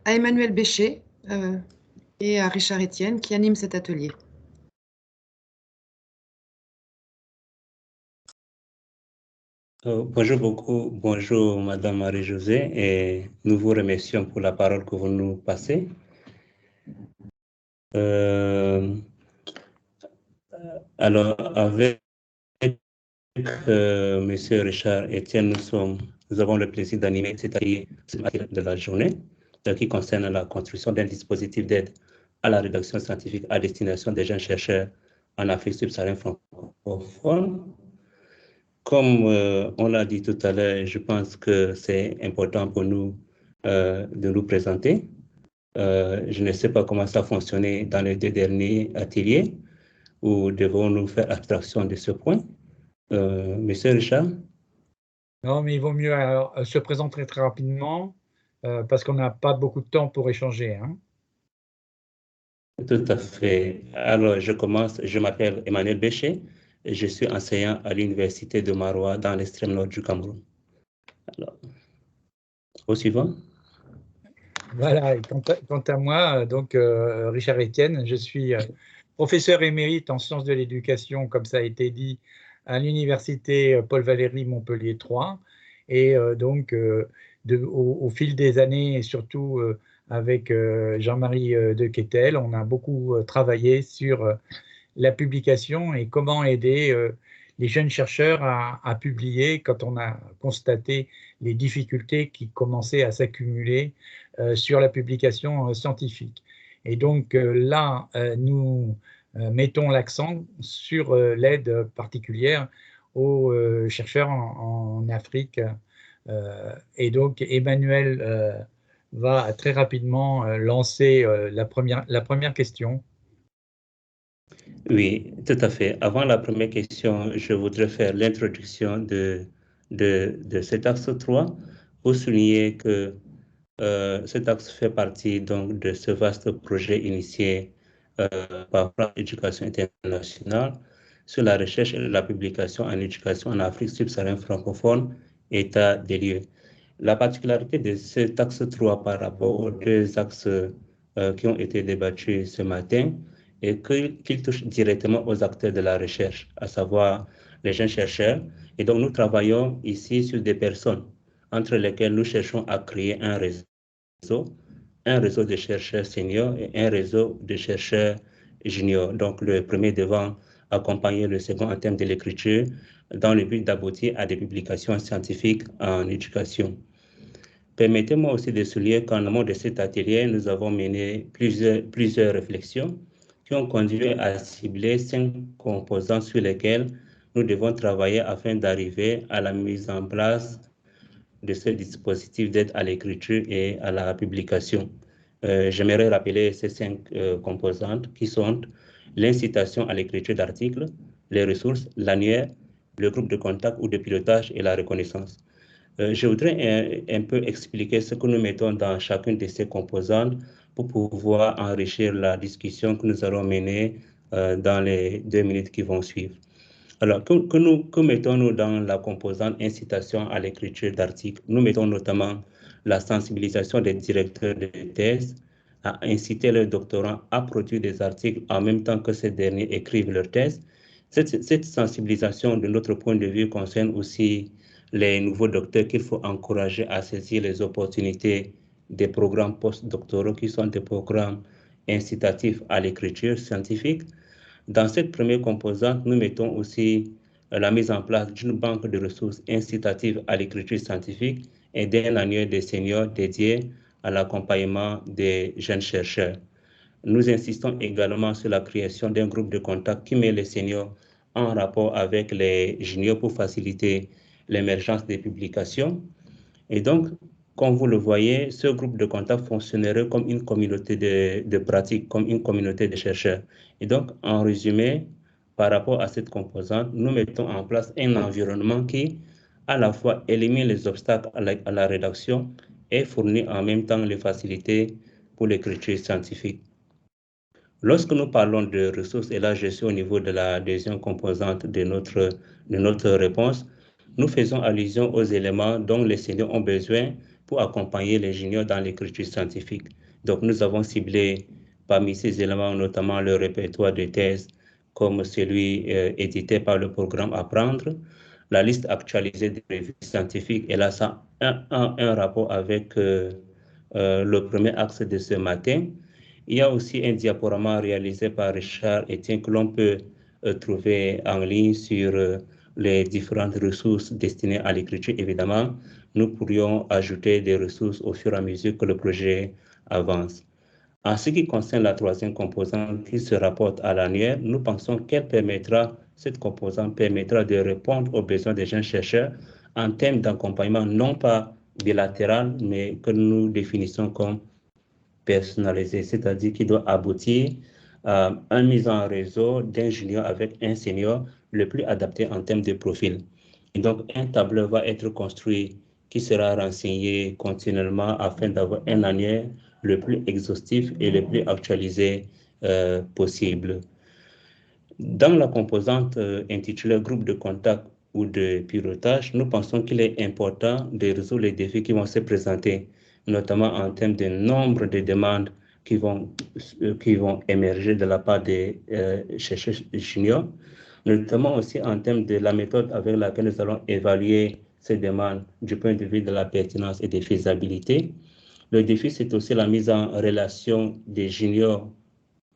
à Emmanuel Bécher et à Richard Etienne qui animent cet atelier. Bonjour beaucoup, bonjour Madame Marie-Josée et nous vous remercions pour la parole que vous nous passez. Alors avec Monsieur Richard Etienne, nous avons le plaisir d'animer cet atelier de la journée qui concerne la construction d'un dispositif d'aide à la rédaction scientifique à destination des jeunes chercheurs en Afrique subsaharienne francophone. Comme on l'a dit tout à l'heure, je pense que c'est important pour nous de nous présenter. Je ne sais pas comment ça a fonctionné dans les 2 derniers ateliers, ou devons-nous faire abstraction de ce point? Monsieur Richard? Non, mais il vaut mieux se présenter très rapidement parce qu'on n'a pas beaucoup de temps pour échanger. Hein. Tout à fait. Alors, je commence. Je m'appelle Emmanuel Bécher et je suis enseignant à l'université de Maroua dans l'extrême nord du Cameroun. Alors, au suivant. Voilà, et quant à moi, donc Richard Etienne, je suis professeur émérite en sciences de l'éducation, comme ça a été dit, à l'université Paul Valéry Montpellier 3. Et donc, au fil des années, et surtout avec Jean-Marie de Quetel, on a beaucoup travaillé sur la publication et comment aider les jeunes chercheurs à publier quand on a constaté les difficultés qui commençaient à s'accumuler sur la publication scientifique. Et donc là, nous mettons l'accent sur l'aide particulière aux chercheurs en Afrique. Et donc Emmanuel va très rapidement lancer la première question. Oui, tout à fait. Avant la première question, je voudrais faire l'introduction de cet axe 3 pour souligner que cet axe fait partie donc de ce vaste projet initié par Plan Éducation internationale sur la recherche et la publication en éducation en Afrique subsaharienne francophone, état des lieux. La particularité de cet axe 3 par rapport aux 2 axes qui ont été débattus ce matin est qu'il touche directement aux acteurs de la recherche, à savoir les jeunes chercheurs. Et donc, nous travaillons ici sur des personnes entre lesquelles nous cherchons à créer un réseau de chercheurs seniors et un réseau de chercheurs juniors. Donc, le premier devant accompagner le second en termes de l'écriture dans le but d'aboutir à des publications scientifiques en éducation. Permettez-moi aussi de souligner qu'en amont de cet atelier, nous avons mené plusieurs réflexions qui ont conduit à cibler 5 composants sur lesquels nous devons travailler afin d'arriver à la mise en place de ce dispositif d'aide à l'écriture et à la publication. J'aimerais rappeler ces 5 composantes qui sont l'incitation à l'écriture d'articles, les ressources, l'annuaire, le groupe de contact ou de pilotage et la reconnaissance. Je voudrais un peu expliquer ce que nous mettons dans chacune de ces composantes pour pouvoir enrichir la discussion que nous allons mener dans les 2 minutes qui vont suivre. Alors, que mettons-nous dans la composante incitation à l'écriture d'articles? Nous mettons notamment la sensibilisation des directeurs de thèse à inciter leurs doctorants à produire des articles en même temps que ces derniers écrivent leur thèse. Cette sensibilisation, de notre point de vue, concerne aussi les nouveaux docteurs qu'il faut encourager à saisir les opportunités des programmes postdoctoraux qui sont des programmes incitatifs à l'écriture scientifique. Dans cette première composante, nous mettons aussi la mise en place d'une banque de ressources incitatives à l'écriture scientifique et d'un annuaire des seniors dédié à l'accompagnement des jeunes chercheurs. Nous insistons également sur la création d'un groupe de contact qui met les seniors en rapport avec les juniors pour faciliter l'émergence des publications. Et donc, comme vous le voyez, ce groupe de contact fonctionnerait comme une communauté de pratique, comme une communauté de chercheurs. Et donc, en résumé, par rapport à cette composante, nous mettons en place un environnement qui, à la fois, élimine les obstacles à la rédaction et fournit en même temps les facilités pour l'écriture scientifique. Lorsque nous parlons de ressources, et là je suis au niveau de la deuxième composante de notre réponse, nous faisons allusion aux éléments dont les seniors ont besoin pour accompagner les juniors dans l'écriture scientifique. Donc, nous avons ciblé parmi ces éléments notamment le répertoire de thèses comme celui édité par le programme Apprendre, la liste actualisée des revues scientifiques, et là, ça a un rapport avec le premier axe de ce matin. Il y a aussi un diaporama réalisé par Richard Etienne que l'on peut trouver en ligne sur les différentes ressources destinées à l'écriture. Évidemment, nous pourrions ajouter des ressources au fur et à mesure que le projet avance. En ce qui concerne la troisième composante qui se rapporte à l'annuaire, nous pensons cette composante permettra de répondre aux besoins des jeunes chercheurs en termes d'accompagnement non pas bilatéral, mais que nous définissons comme personnalisé, c'est-à-dire qu'il doit aboutir à une mise en réseau d'un junior avec un senior le plus adapté en termes de profil. Et donc, un tableau va être construit qui sera renseigné continuellement afin d'avoir un annuaire le plus exhaustif et le plus actualisé possible. Dans la composante intitulée groupe de contact ou de pilotage, nous pensons qu'il est important de résoudre les défis qui vont se présenter, notamment en termes de nombre de demandes qui vont émerger de la part des chercheurs juniors, notamment aussi en termes de la méthode avec laquelle nous allons évaluer ces demandes du point de vue de la pertinence et de faisabilité. Le défi, c'est aussi la mise en relation des juniors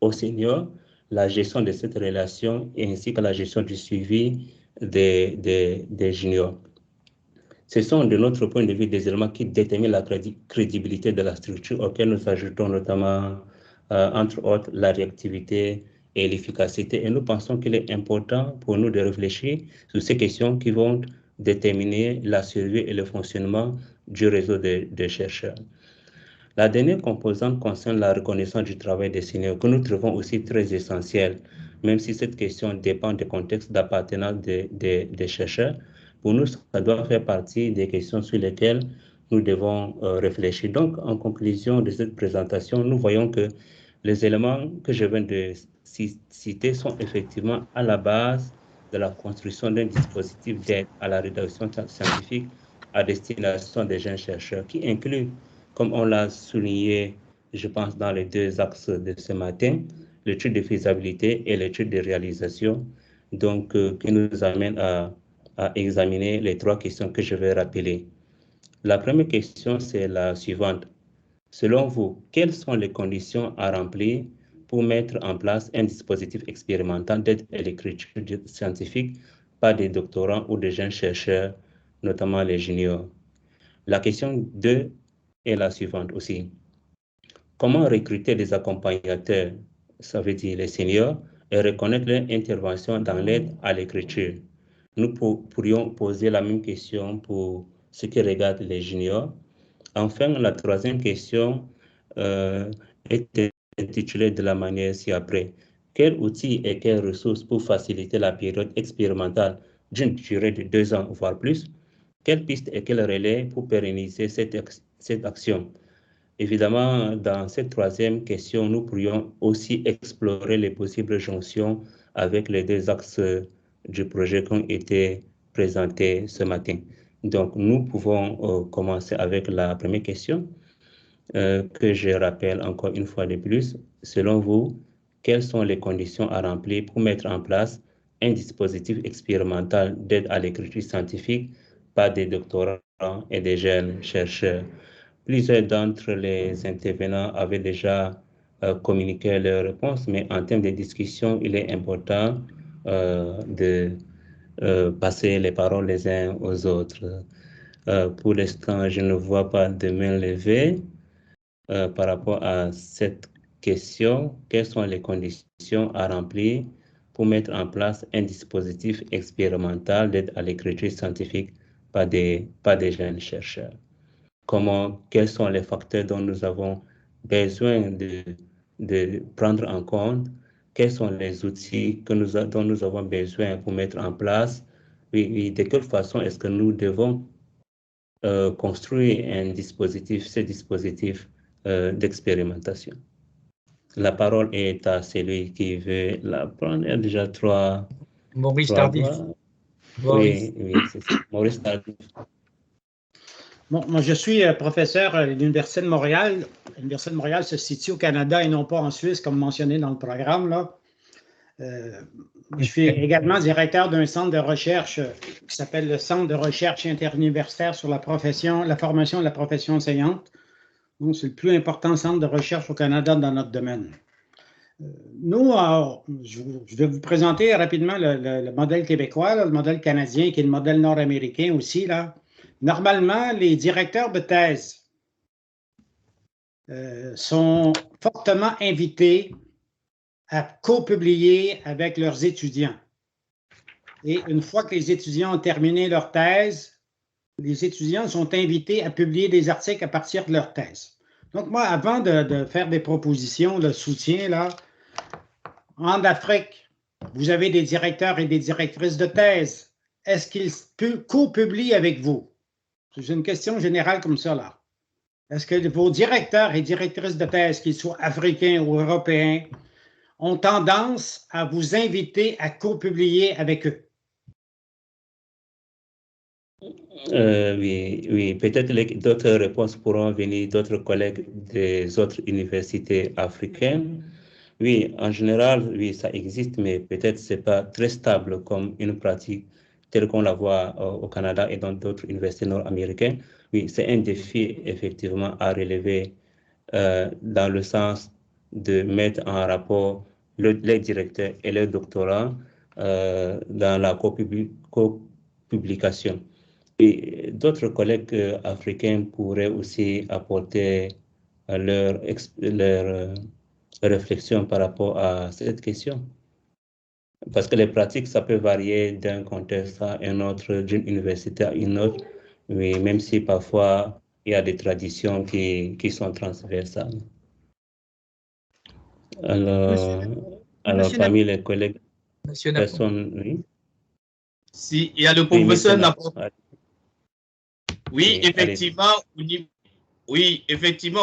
aux seniors, la gestion de cette relation ainsi que la gestion du suivi des juniors. Ce sont, de notre point de vue, des éléments qui déterminent la crédibilité de la structure, auxquels nous ajoutons notamment, entre autres, la réactivité et l'efficacité. Et nous pensons qu'il est important pour nous de réfléchir sur ces questions qui vont déterminer la survie et le fonctionnement du réseau de chercheurs. La dernière composante concerne la reconnaissance du travail des seniors, que nous trouvons aussi très essentielle, même si cette question dépend du contexte d'appartenance des chercheurs. Pour nous, ça doit faire partie des questions sur lesquelles nous devons réfléchir. Donc, en conclusion de cette présentation, nous voyons que les éléments que je viens de citer sont effectivement à la base de la construction d'un dispositif d'aide à la rédaction scientifique à destination des jeunes chercheurs, qui inclut, comme on l'a souligné, je pense, dans les deux axes de ce matin, l'étude de faisabilité et l'étude de réalisation, donc qui nous amène à examiner les trois questions que je vais rappeler. La première question, c'est la suivante. Selon vous, quelles sont les conditions à remplir pour mettre en place un dispositif expérimental d'aide à l'écriture scientifique par des doctorants ou des jeunes chercheurs, notamment les juniors? La question 2 est la suivante aussi. Comment recruter des accompagnateurs, ça veut dire les seniors, et reconnaître leur intervention dans l'aide à l'écriture? Nous pourrions poser la même question pour ce qui regarde les juniors. Enfin, la troisième question est intitulée de la manière ci-après. Quels outils et quelles ressources pour faciliter la période expérimentale d'une durée de 2 ans, voire plus? Quelles pistes et quels relais pour pérenniser cette action? Évidemment, dans cette troisième question, nous pourrions aussi explorer les possibles jonctions avec les deux axes du projet qui ont été présentés ce matin. Donc, nous pouvons commencer avec la première question que je rappelle encore une fois de plus. Selon vous, quelles sont les conditions à remplir pour mettre en place un dispositif expérimental d'aide à l'écriture scientifique par des doctorants et des jeunes chercheurs? Plusieurs d'entre les intervenants avaient déjà communiqué leurs réponses, mais en termes de discussion, il est important de passer les paroles les uns aux autres. Pour l'instant, je ne vois pas de main levée par rapport à cette question. Quelles sont les conditions à remplir pour mettre en place un dispositif expérimental d'aide à l'écriture scientifique par des jeunes chercheurs? Quels sont les facteurs dont nous avons besoin de prendre en compte? Quels sont les outils dont nous avons besoin pour mettre en place? Oui, de quelle façon est-ce que nous devons construire ce dispositif d'expérimentation? La parole est à celui qui veut la prendre. Il y a déjà trois. Maurice Tardif. Oui, c'est ça. Maurice Tardif. Bon, moi, je suis professeur à l'Université de Montréal. L'Université de Montréal se situe au Canada et non pas en Suisse, comme mentionné dans le programme, là. Je suis également directeur d'un centre de recherche qui s'appelle le Centre de recherche interuniversitaire sur la formation de la profession enseignante. Donc, c'est le plus important centre de recherche au Canada dans notre domaine. Nous, je vais vous présenter rapidement le modèle québécois, là, le modèle canadien, qui est le modèle nord-américain aussi, là. Normalement, les directeurs de thèse sont fortement invités à co-publier avec leurs étudiants. Et une fois que les étudiants ont terminé leur thèse, les étudiants sont invités à publier des articles à partir de leur thèse. Donc, moi, avant de faire des propositions de soutien, là, en Afrique, vous avez des directeurs et des directrices de thèse. Est-ce qu'ils co-publient avec vous? C'est une question générale comme ça, là. Est-ce que vos directeurs et directrices de thèse, qu'ils soient africains ou européens, ont tendance à vous inviter à co-publier avec eux? Oui, peut-être d'autres réponses pourront venir d'autres collègues des autres universités africaines. Oui, en général, oui, ça existe, mais peut-être c'est pas très stable comme une pratique telle qu'on la voit au Canada et dans d'autres universités nord-américaines. Oui, c'est un défi effectivement à relever dans le sens de mettre en rapport les directeurs et leurs doctorats dans la co-publication. Et d'autres collègues africains pourraient aussi apporter leur réflexion par rapport à cette question. Parce que les pratiques, ça peut varier d'un contexte à un autre, d'une université à une autre, mais même si parfois il y a des traditions qui sont transversales. Alors, parmi les collègues, personne, oui. Si, il y a le professeur Napon. Oui, effectivement,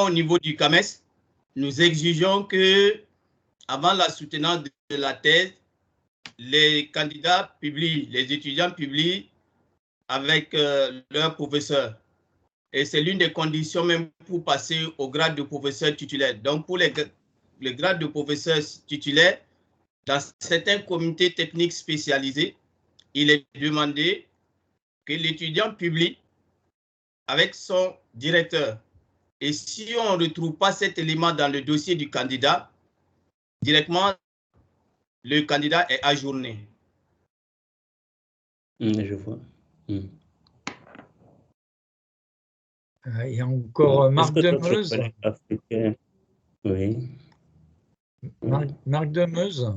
au niveau du CAMES, nous exigeons que, avant la soutenance de la thèse, les candidats publient, les étudiants publient avec leurs professeurs. Et c'est l'une des conditions même pour passer au grade de professeur titulaire. Donc, pour les grades de professeur titulaire, dans certains comités techniques spécialisés, il est demandé que l'étudiant publie avec son directeur. Et si on ne retrouve pas cet élément dans le dossier du candidat, directement, le candidat est ajourné. Je vois. Il y a encore Marc Demeuse. Oui. Marc Demeuse.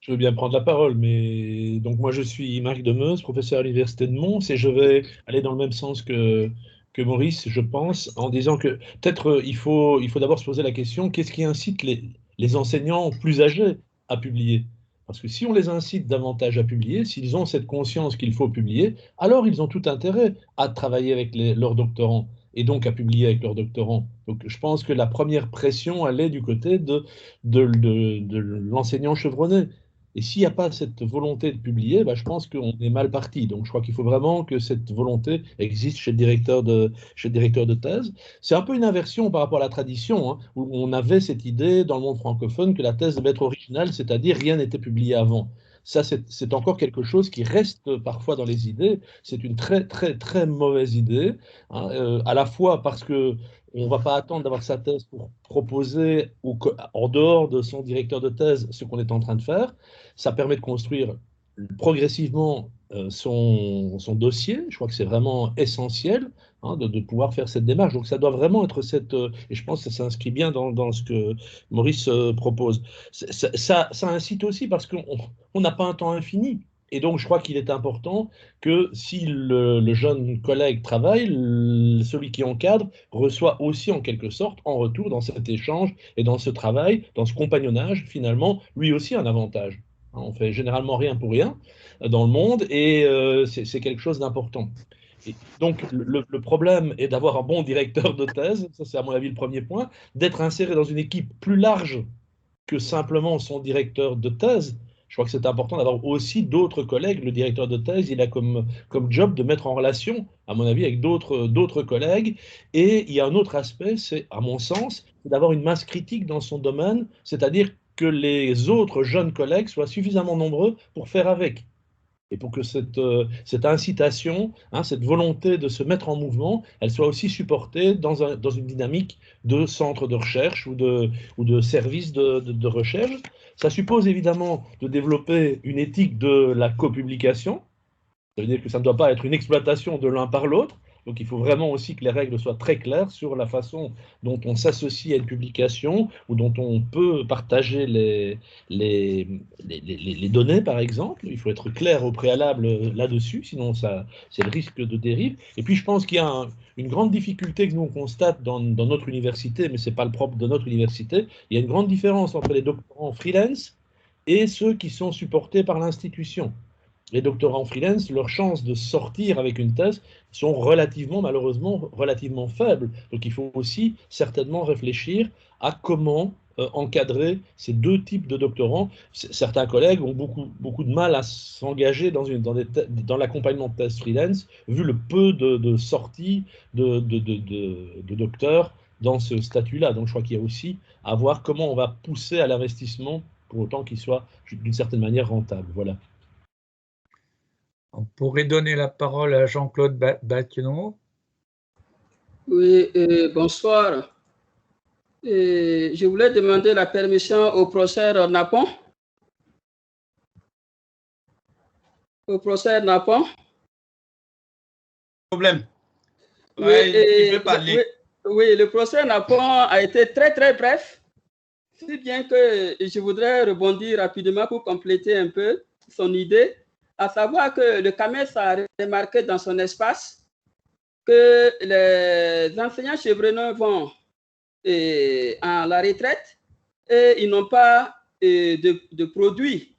Je veux bien prendre la parole, mais donc moi je suis Marc Demeuse, professeur à l'Université de Mons, et je vais aller dans le même sens que Maurice, je pense, en disant que peut-être il faut d'abord se poser la question, qu'est-ce qui incite les enseignants plus âgés à publier? Parce que si on les incite davantage à publier, s'ils ont cette conscience qu'il faut publier, alors ils ont tout intérêt à travailler avec leurs doctorants et donc à publier avec leurs doctorants. Donc je pense que la première pression, elle est du côté de l'enseignant chevronné. Et s'il n'y a pas cette volonté de publier, je pense qu'on est mal parti. Donc, je crois qu'il faut vraiment que cette volonté existe chez le directeur de thèse. C'est un peu une inversion par rapport à la tradition, hein, où on avait cette idée dans le monde francophone que la thèse devait être originale, c'est-à-dire rien n'était publié avant. Ça, c'est encore quelque chose qui reste parfois dans les idées. C'est une très, très, très mauvaise idée, hein, à la fois parce que on ne va pas attendre d'avoir sa thèse pour proposer, en dehors de son directeur de thèse, ce qu'on est en train de faire. Ça permet de construire progressivement son dossier. Je crois que c'est vraiment essentiel, hein, de pouvoir faire cette démarche. Donc ça doit vraiment être et je pense que ça s'inscrit bien dans ce que Maurice propose. Ça incite aussi parce qu'on n'a pas un temps infini. Et donc, je crois qu'il est important que si le jeune collègue travaille, celui qui encadre reçoit aussi en quelque sorte, en retour, dans cet échange et dans ce travail, dans ce compagnonnage, finalement, lui aussi un avantage. On fait généralement rien pour rien dans le monde et c'est quelque chose d'important. Et donc, le problème est d'avoir un bon directeur de thèse, ça c'est à mon avis le premier point, d'être inséré dans une équipe plus large que simplement son directeur de thèse. Je crois que c'est important d'avoir aussi d'autres collègues. Le directeur de thèse, il a comme job de mettre en relation, à mon avis, avec d'autres collègues. Et il y a un autre aspect, c'est, à mon sens, d'avoir une masse critique dans son domaine, c'est-à-dire que les autres jeunes collègues soient suffisamment nombreux pour faire avec. Et pour que cette incitation, hein, cette volonté de se mettre en mouvement, elle soit aussi supportée dans une dynamique de centre de recherche ou de service de recherche. Ça suppose évidemment de développer une éthique de la copublication. Ça veut dire que ça ne doit pas être une exploitation de l'un par l'autre. Donc il faut vraiment aussi que les règles soient très claires sur la façon dont on s'associe à une publication ou dont on peut partager les données, par exemple. Il faut être clair au préalable là-dessus, sinon c'est le risque de dérive. Et puis je pense qu'il y a une grande difficulté que nous on constate dans notre université, mais ce n'est pas le propre de notre université. Il y a une grande différence entre les doctorants freelance et ceux qui sont supportés par l'institution. Les doctorants en freelance, leurs chances de sortir avec une thèse sont malheureusement, relativement faibles. Donc il faut aussi certainement réfléchir à comment encadrer ces deux types de doctorants. Certains collègues ont beaucoup de mal à s'engager dans l'accompagnement de thèse freelance, vu le peu de sorties de docteurs dans ce statut-là. Donc je crois qu'il y a aussi à voir comment on va pousser à l'investissement pour autant qu'il soit d'une certaine manière rentable. Voilà. On pourrait donner la parole à Jean-Claude Battineau. Oui, bonsoir. Je voulais demander la permission au professeur Napon. Au professeur Napon. Problème. Oui, Ouais, tu peux parler. Oui, le professeur Napon a été très, très bref. Si bien que je voudrais rebondir rapidement pour compléter un peu son idée, à savoir que le CAMES a remarqué dans son espace que les enseignants chevronneux vont à la retraite et ils n'ont pas de produits,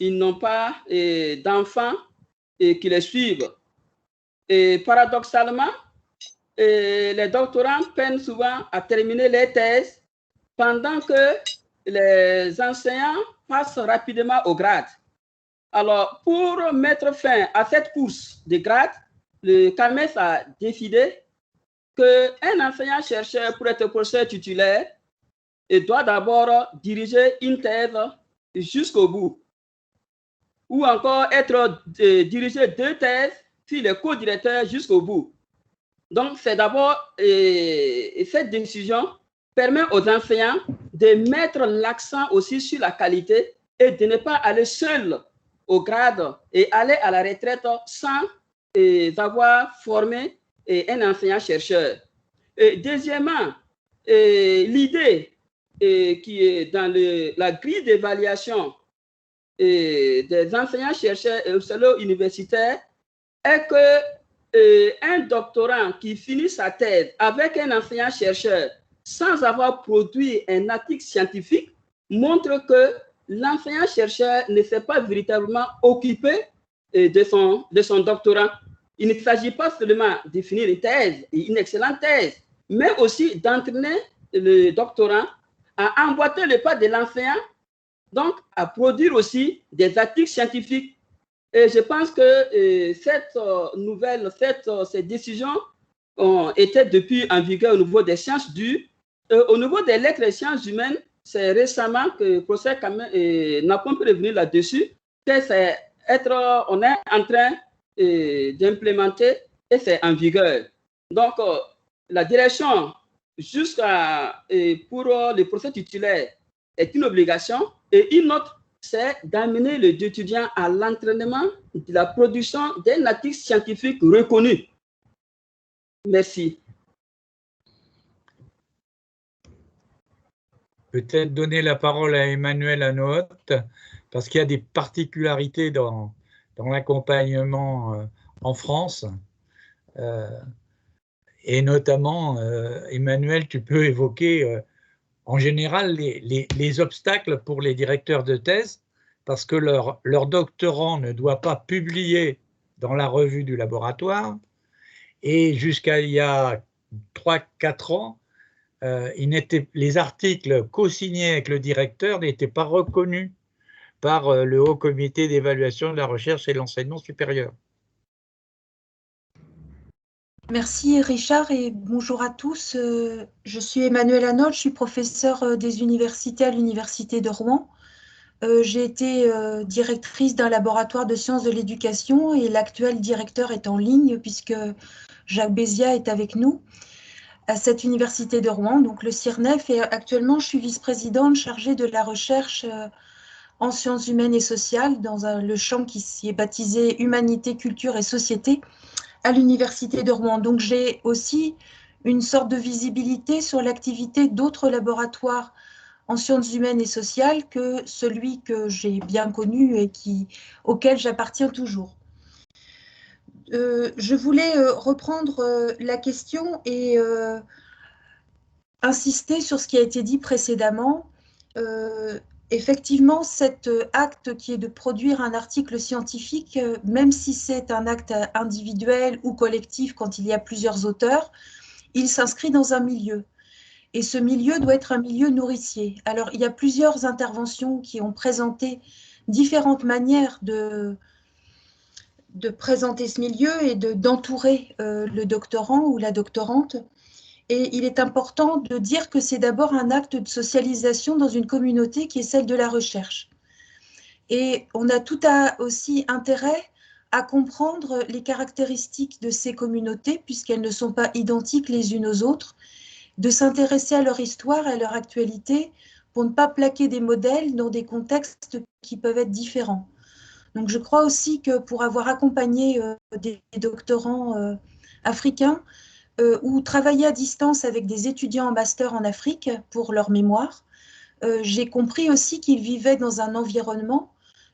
ils n'ont pas d'enfants qui les suivent. Et paradoxalement, les doctorants peinent souvent à terminer les thèses pendant que les enseignants passent rapidement au grade. Alors, pour mettre fin à cette course de grade, le CAMES a décidé qu'un enseignant-chercheur pour être professeur titulaire doit d'abord diriger une thèse jusqu'au bout, ou encore diriger deux thèses s'il est co-directeur jusqu'au bout. Donc, c'est d'abord, cette décision permet aux enseignants de mettre l'accent aussi sur la qualité et de ne pas aller seul au grade et aller à la retraite sans avoir formé un enseignant-chercheur. Deuxièmement, l'idée qui est dans la grille d'évaluation des enseignants-chercheurs et au solo universitaire est que un doctorant qui finit sa thèse avec un enseignant-chercheur sans avoir produit un article scientifique montre que l'enseignant-chercheur ne s'est pas véritablement occupé de son doctorat. Il ne s'agit pas seulement de finir une thèse, une excellente thèse, mais aussi d'entraîner le doctorant à emboîter le pas de l'enseignant, donc à produire aussi des articles scientifiques. Et je pense que ces décisions ont été depuis en vigueur au niveau des sciences dures. Au niveau des lettres et sciences humaines, c'est récemment que le professeur Napon peut revenir là-dessus, que on est en train d'implémenter et c'est en vigueur. Donc, la direction pour les professeurs titulaires est une obligation et une autre, c'est d'amener les étudiants à l'entraînement de la production d'un article scientifique reconnu. Merci. Peut-être donner la parole à Emmanuel Anoot, parce qu'il y a des particularités dans l'accompagnement en France. Et notamment, Emmanuel, tu peux évoquer en général les obstacles pour les directeurs de thèse, parce que leur doctorant ne doit pas publier dans la revue du laboratoire, et jusqu'à il y a 3-4 ans, les articles co-signés avec le directeur n'étaient pas reconnus par le Haut Comité d'évaluation de la recherche et de l'enseignement supérieur. Merci Richard et bonjour à tous. Je suis Emmanuelle Hanol, je suis professeure des universités à l'Université de Rouen. J'ai été directrice d'un laboratoire de sciences de l'éducation et l'actuel directeur est en ligne puisque Jacques Béziat est avec nous à cette université de Rouen, donc le CIRNEF, et actuellement je suis vice-présidente chargée de la recherche en sciences humaines et sociales dans le champ qui est baptisé Humanité, Culture et Société à l'Université de Rouen. Donc j'ai aussi une sorte de visibilité sur l'activité d'autres laboratoires en sciences humaines et sociales que celui que j'ai bien connu et auquel j'appartiens toujours. Je voulais reprendre la question et insister sur ce qui a été dit précédemment. Effectivement, cet acte qui est de produire un article scientifique, même si c'est un acte individuel ou collectif quand il y a plusieurs auteurs, il s'inscrit dans un milieu. Et ce milieu doit être un milieu nourricier. Alors, il y a plusieurs interventions qui ont présenté différentes manières de présenter ce milieu et d'entourer le doctorant ou la doctorante. Et il est important de dire que c'est d'abord un acte de socialisation dans une communauté qui est celle de la recherche. Et on a aussi intérêt à comprendre les caractéristiques de ces communautés, puisqu'elles ne sont pas identiques les unes aux autres, de s'intéresser à leur histoire, à leur actualité, pour ne pas plaquer des modèles dans des contextes qui peuvent être différents. Donc je crois aussi que pour avoir accompagné des doctorants africains, ou travailler à distance avec des étudiants en master en Afrique pour leur mémoire, j'ai compris aussi qu'ils vivaient dans un environnement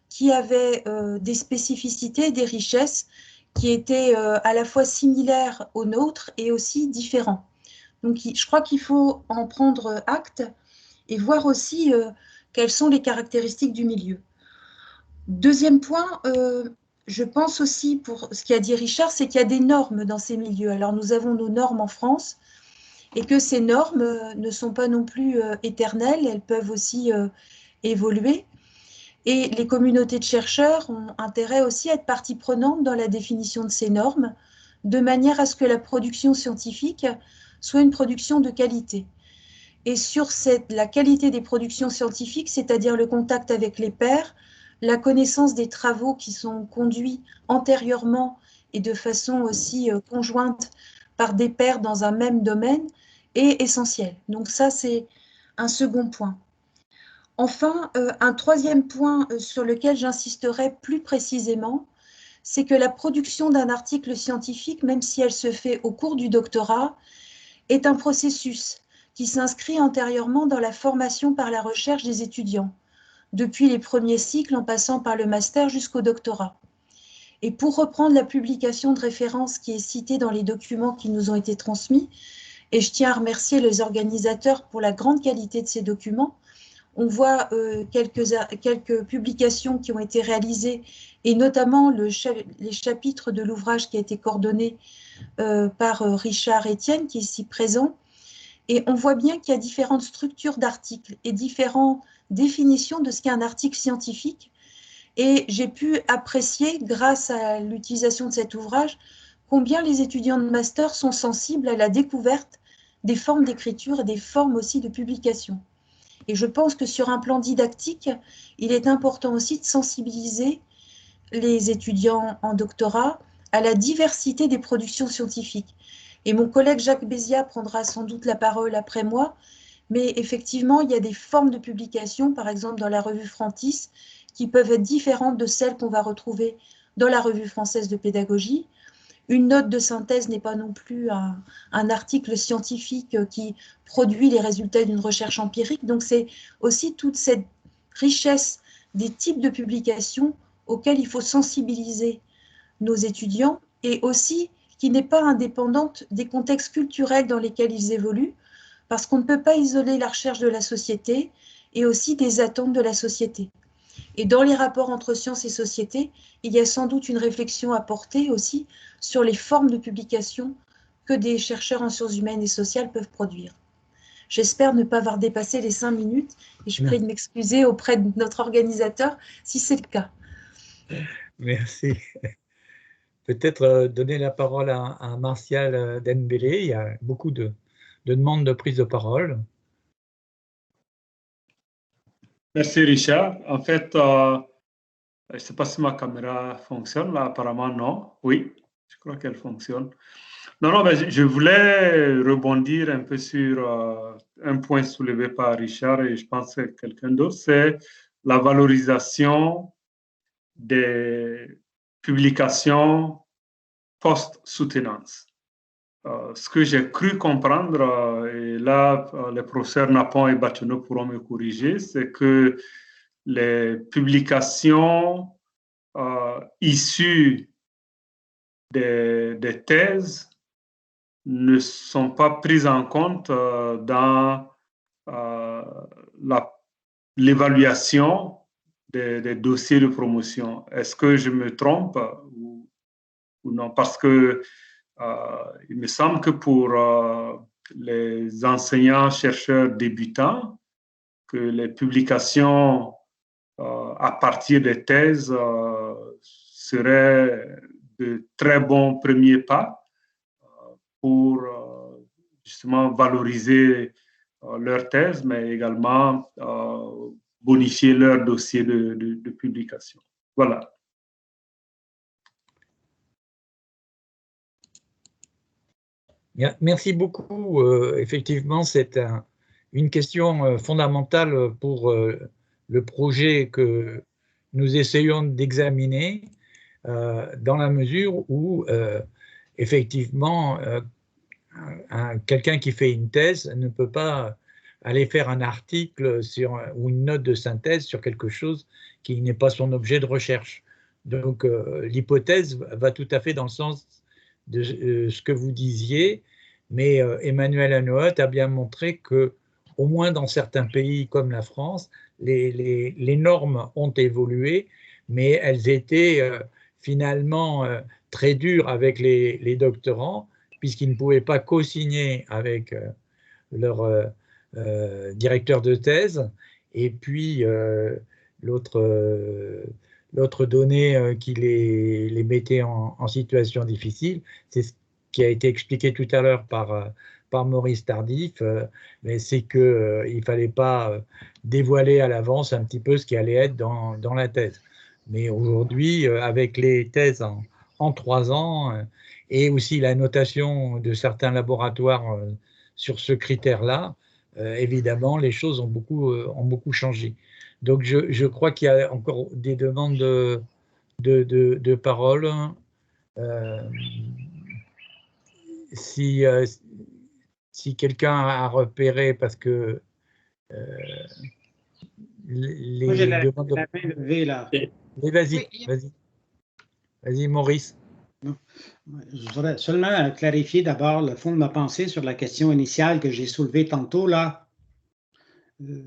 qui avait des spécificités, des richesses qui étaient à la fois similaires aux nôtres et aussi différents. Donc je crois qu'il faut en prendre acte et voir aussi quelles sont les caractéristiques du milieu. Deuxième point, je pense aussi, pour ce qu'a dit Richard, c'est qu'il y a des normes dans ces milieux. Alors, nous avons nos normes en France et que ces normes ne sont pas non plus éternelles, elles peuvent aussi évoluer. Et les communautés de chercheurs ont intérêt aussi à être partie prenante dans la définition de ces normes, de manière à ce que la production scientifique soit une production de qualité. Et sur la qualité des productions scientifiques, c'est-à-dire le contact avec les pairs, la connaissance des travaux qui sont conduits antérieurement et de façon aussi conjointe par des pairs dans un même domaine est essentielle. Donc ça, c'est un second point. Enfin, un troisième point sur lequel j'insisterai plus précisément, c'est que la production d'un article scientifique, même si elle se fait au cours du doctorat, est un processus qui s'inscrit antérieurement dans la formation par la recherche des étudiants, depuis les premiers cycles en passant par le master jusqu'au doctorat. Et pour reprendre la publication de référence qui est citée dans les documents qui nous ont été transmis, et je tiens à remercier les organisateurs pour la grande qualité de ces documents, on voit quelques publications qui ont été réalisées, et notamment les chapitres de l'ouvrage qui a été coordonné par Richard Etienne, qui est ici présent. Et on voit bien qu'il y a différentes structures d'articles et différentes définitions de ce qu'est un article scientifique. Et j'ai pu apprécier, grâce à l'utilisation de cet ouvrage, combien les étudiants de master sont sensibles à la découverte des formes d'écriture et des formes aussi de publication. Et je pense que sur un plan didactique, il est important aussi de sensibiliser les étudiants en doctorat à la diversité des productions scientifiques. Et mon collègue Jacques Béziat prendra sans doute la parole après moi, mais effectivement, il y a des formes de publication, par exemple dans la revue Frontis, qui peuvent être différentes de celles qu'on va retrouver dans la revue française de pédagogie. Une note de synthèse n'est pas non plus un article scientifique qui produit les résultats d'une recherche empirique. Donc, c'est aussi toute cette richesse des types de publications auxquelles il faut sensibiliser nos étudiants et aussi qui n'est pas indépendante des contextes culturels dans lesquels ils évoluent, parce qu'on ne peut pas isoler la recherche de la société et aussi des attentes de la société. Et dans les rapports entre sciences et société, il y a sans doute une réflexion à porter aussi sur les formes de publication que des chercheurs en sciences humaines et sociales peuvent produire. J'espère ne pas avoir dépassé les 5 minutes et je prie de m'excuser auprès de notre organisateur si c'est le cas. Merci. Peut-être donner la parole à Martial Dembélé. Il y a beaucoup de demandes de prise de parole. Merci Richard. En fait, je ne sais pas si ma caméra fonctionne, là apparemment non. Oui, je crois qu'elle fonctionne. Non, mais je voulais rebondir un peu sur un point soulevé par Richard et je pense que quelqu'un d'autre, c'est la valorisation des publications post-soutenance. Ce que j'ai cru comprendre, et là, les professeurs Napon et Batiano pourront me corriger, c'est que les publications issues des thèses ne sont pas prises en compte dans l'évaluation des dossiers de promotion. Est-ce que je me trompe ou non? Parce que il me semble que pour les enseignants-chercheurs débutants, que les publications à partir des thèses seraient de très bons premiers pas pour justement valoriser leur thèse, mais également bonifier leur dossier de publication. Voilà. Merci beaucoup. Effectivement, c'est une question fondamentale pour le projet que nous essayons d'examiner, dans la mesure où, effectivement, quelqu'un qui fait une thèse ne peut pas aller faire un article ou une note de synthèse sur quelque chose qui n'est pas son objet de recherche. Donc, l'hypothèse va tout à fait dans le sens de ce que vous disiez, mais Emmanuel Anoët a bien montré que, au moins dans certains pays comme la France, les normes ont évolué, mais elles étaient finalement très dures avec les doctorants, puisqu'ils ne pouvaient pas co-signer avec leur directeur de thèse. Et puis, l'autre donnée qui les mettait en situation difficile, c'est ce qui a été expliqué tout à l'heure par Maurice Tardif, mais c'est qu'il ne fallait pas dévoiler à l'avance un petit peu ce qui allait être dans la thèse. Mais aujourd'hui, avec les thèses en 3 ans, et aussi la notation de certains laboratoires sur ce critère-là, évidemment, les choses ont beaucoup changé. Donc, je crois qu'il y a encore des demandes de parole. Si quelqu'un a repéré, parce que Moi, j'ai la main levée, là. Vas-y, Maurice. Je voudrais seulement clarifier d'abord le fond de ma pensée sur la question initiale que j'ai soulevée tantôt, là.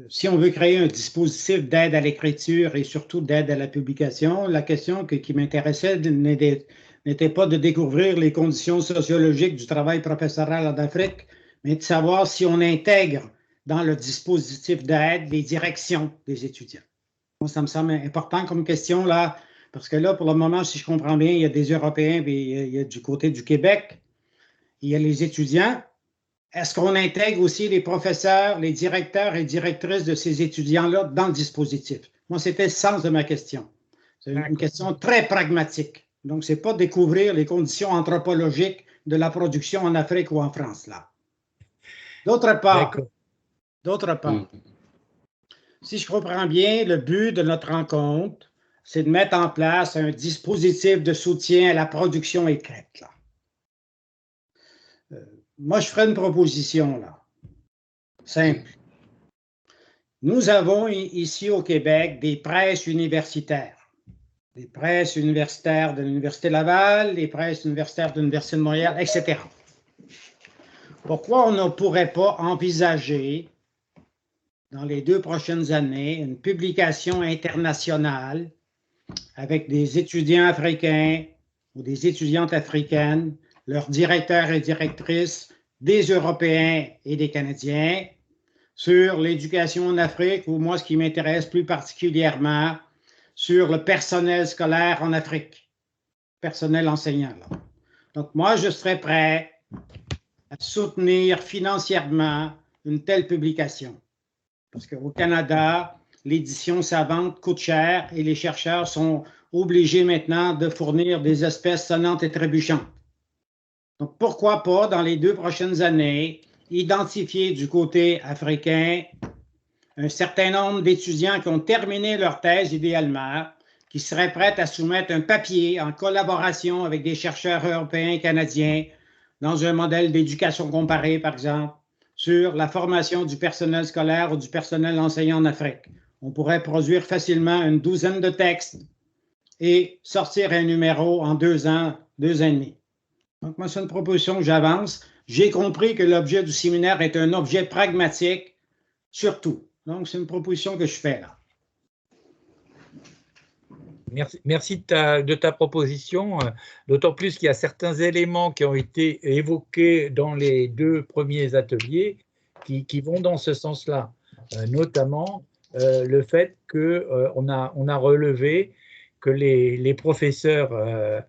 Si on veut créer un dispositif d'aide à l'écriture et surtout d'aide à la publication, la question qui m'intéressait n'était pas de découvrir les conditions sociologiques du travail professoral en Afrique, mais de savoir si on intègre dans le dispositif d'aide les directions des étudiants. Moi, ça me semble important comme question, là, parce que là, pour le moment, si je comprends bien, il y a des Européens, puis il y a du côté du Québec, il y a les étudiants. Est-ce qu'on intègre aussi les professeurs, les directeurs et directrices de ces étudiants-là dans le dispositif? Moi, c'était le sens de ma question. C'est une question très pragmatique. Donc, ce n'est pas découvrir les conditions anthropologiques de la production en Afrique ou en France, là. D'autre part, si je comprends bien, le but de notre rencontre, c'est de mettre en place un dispositif de soutien à la production écrite, là. Moi, je ferai une proposition, là, simple. Nous avons ici au Québec des presses universitaires. Des presses universitaires de l'Université Laval, des presses universitaires de l'Université de Montréal, etc. Pourquoi on ne pourrait pas envisager, dans les 2 prochaines années, une publication internationale avec des étudiants africains ou des étudiantes africaines, leurs directeurs et directrices, des Européens et des Canadiens, sur l'éducation en Afrique, ou moi, ce qui m'intéresse plus particulièrement, sur le personnel scolaire en Afrique, personnel enseignant. Là. Donc, moi, je serais prêt à soutenir financièrement une telle publication. Parce qu'au Canada, l'édition savante coûte cher et les chercheurs sont obligés maintenant de fournir des espèces sonnantes et trébuchantes. Donc, pourquoi pas, dans les 2 prochaines années, identifier du côté africain un certain nombre d'étudiants qui ont terminé leur thèse, idéalement, qui seraient prêts à soumettre un papier en collaboration avec des chercheurs européens et canadiens dans un modèle d'éducation comparée, par exemple, sur la formation du personnel scolaire ou du personnel enseignant en Afrique. On pourrait produire facilement une 12aine de textes et sortir un numéro en 2 ans, 2 ans et demi. Donc, moi, c'est une proposition que j'avance. J'ai compris que l'objet du séminaire est un objet pragmatique, surtout. Donc, c'est une proposition que je fais là. Merci de ta proposition, d'autant plus qu'il y a certains éléments qui ont été évoqués dans les 2 premiers ateliers qui vont dans ce sens-là, notamment le fait qu'on a relevé que les professeurs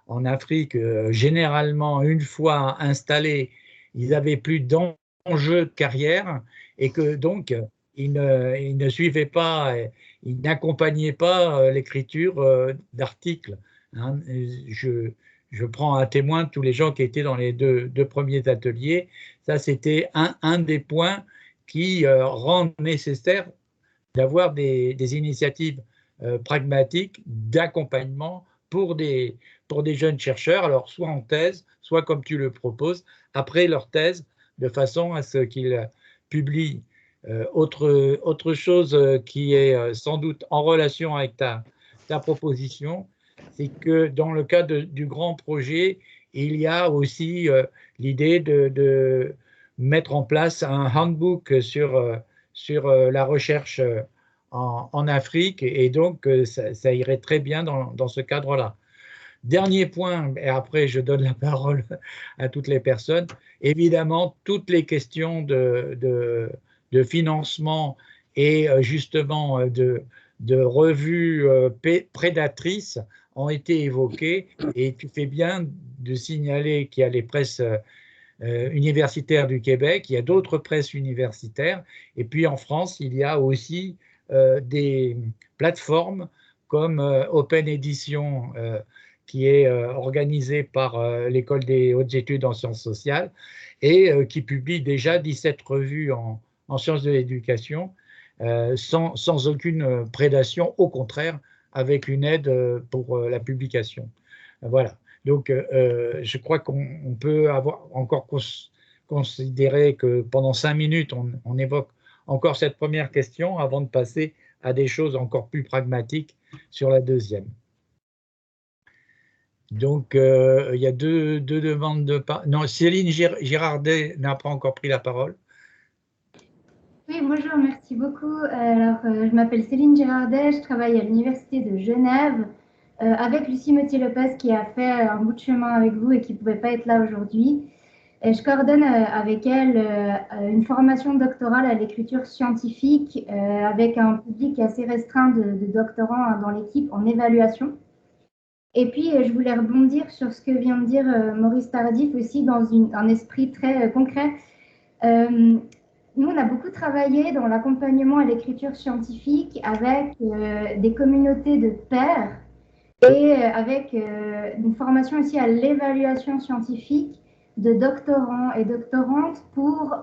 en Afrique, généralement, une fois installés, ils n'avaient plus d'enjeu de carrière et que donc, ils ne suivaient pas, ils n'accompagnaient pas l'écriture d'articles. Hein. Je prends à témoin tous les gens qui étaient dans les deux premiers ateliers. Ça, c'était un des points qui rendent nécessaire d'avoir des initiatives pragmatiques d'accompagnement pour des jeunes chercheurs, alors soit en thèse, soit comme tu le proposes, après leur thèse, de façon à ce qu'ils publient. Autre chose qui est sans doute en relation avec ta proposition, c'est que dans le cas du grand projet, il y a aussi l'idée de mettre en place un handbook sur la recherche en Afrique, et donc ça irait très bien dans ce cadre-là. Dernier point, et après je donne la parole à toutes les personnes, évidemment, toutes les questions de financement et justement de revues prédatrices ont été évoquées, et tu fais bien de signaler qu'il y a les presses universitaires du Québec, il y a d'autres presses universitaires, et puis en France, il y a aussi des plateformes comme Open Edition, qui est organisée par l'École des hautes études en sciences sociales et qui publie déjà 17 revues en sciences de l'éducation sans aucune prédation, au contraire, avec une aide pour la publication. Voilà. Donc, je crois qu'on peut avoir encore considérer que pendant 5 minutes, on évoque encore cette première question avant de passer à des choses encore plus pragmatiques sur la deuxième. Donc, il y a deux demandes de parole. Non, Céline Girardet n'a pas encore pris la parole. Oui, bonjour, merci beaucoup. Alors, je m'appelle Céline Girardet, je travaille à l'Université de Genève avec Lucie Mottier-Lopez qui a fait un bout de chemin avec vous et qui ne pouvait pas être là aujourd'hui. Je coordonne avec elle une formation doctorale à l'écriture scientifique avec un public assez restreint de doctorants dans l'équipe en évaluation. Et puis, je voulais rebondir sur ce que vient de dire Maurice Tardif aussi dans un esprit très concret. Nous, on a beaucoup travaillé dans l'accompagnement à l'écriture scientifique avec des communautés de pairs et avec une formation aussi à l'évaluation scientifique de doctorants et doctorantes pour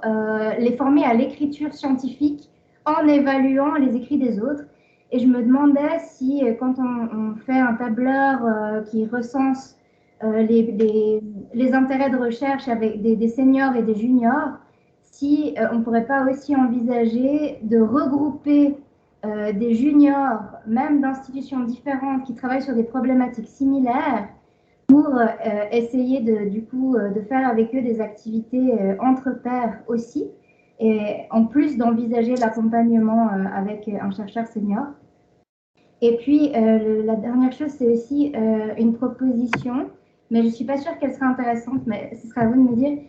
les former à l'écriture scientifique en évaluant les écrits des autres. Et je me demandais si, quand on fait un tableur qui recense les intérêts de recherche avec des seniors et des juniors, si on ne pourrait pas aussi envisager de regrouper des juniors, même d'institutions différentes, qui travaillent sur des problématiques similaires, pour essayer de faire avec eux des activités entre pairs aussi, et en plus d'envisager l'accompagnement avec un chercheur senior. Et puis, la dernière chose, c'est aussi une proposition, mais je ne suis pas sûre qu'elle sera intéressante, mais ce sera à vous de me dire.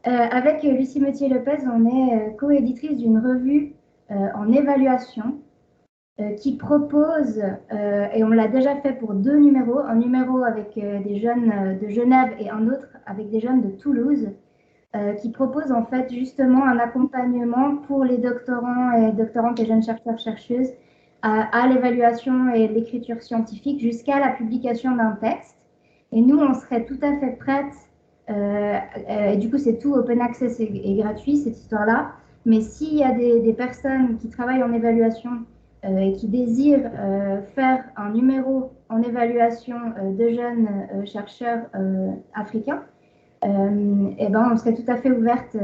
Avec Lucie Metier-Lopez, on est co-éditrice d'une revue en évaluation qui propose, et on l'a déjà fait pour 2 numéros, un numéro avec des jeunes de Genève et un autre avec des jeunes de Toulouse, qui propose en fait justement un accompagnement pour les doctorants et doctorantes et jeunes chercheurs-chercheuses à l'évaluation et l'écriture scientifique jusqu'à la publication d'un texte. Et nous, on serait tout à fait prêtes, et du coup c'est tout open access et gratuit cette histoire-là, mais s'il y a des personnes qui travaillent en évaluation et qui désirent faire un numéro en évaluation de jeunes chercheurs africains, et ben, on serait tout à fait ouverte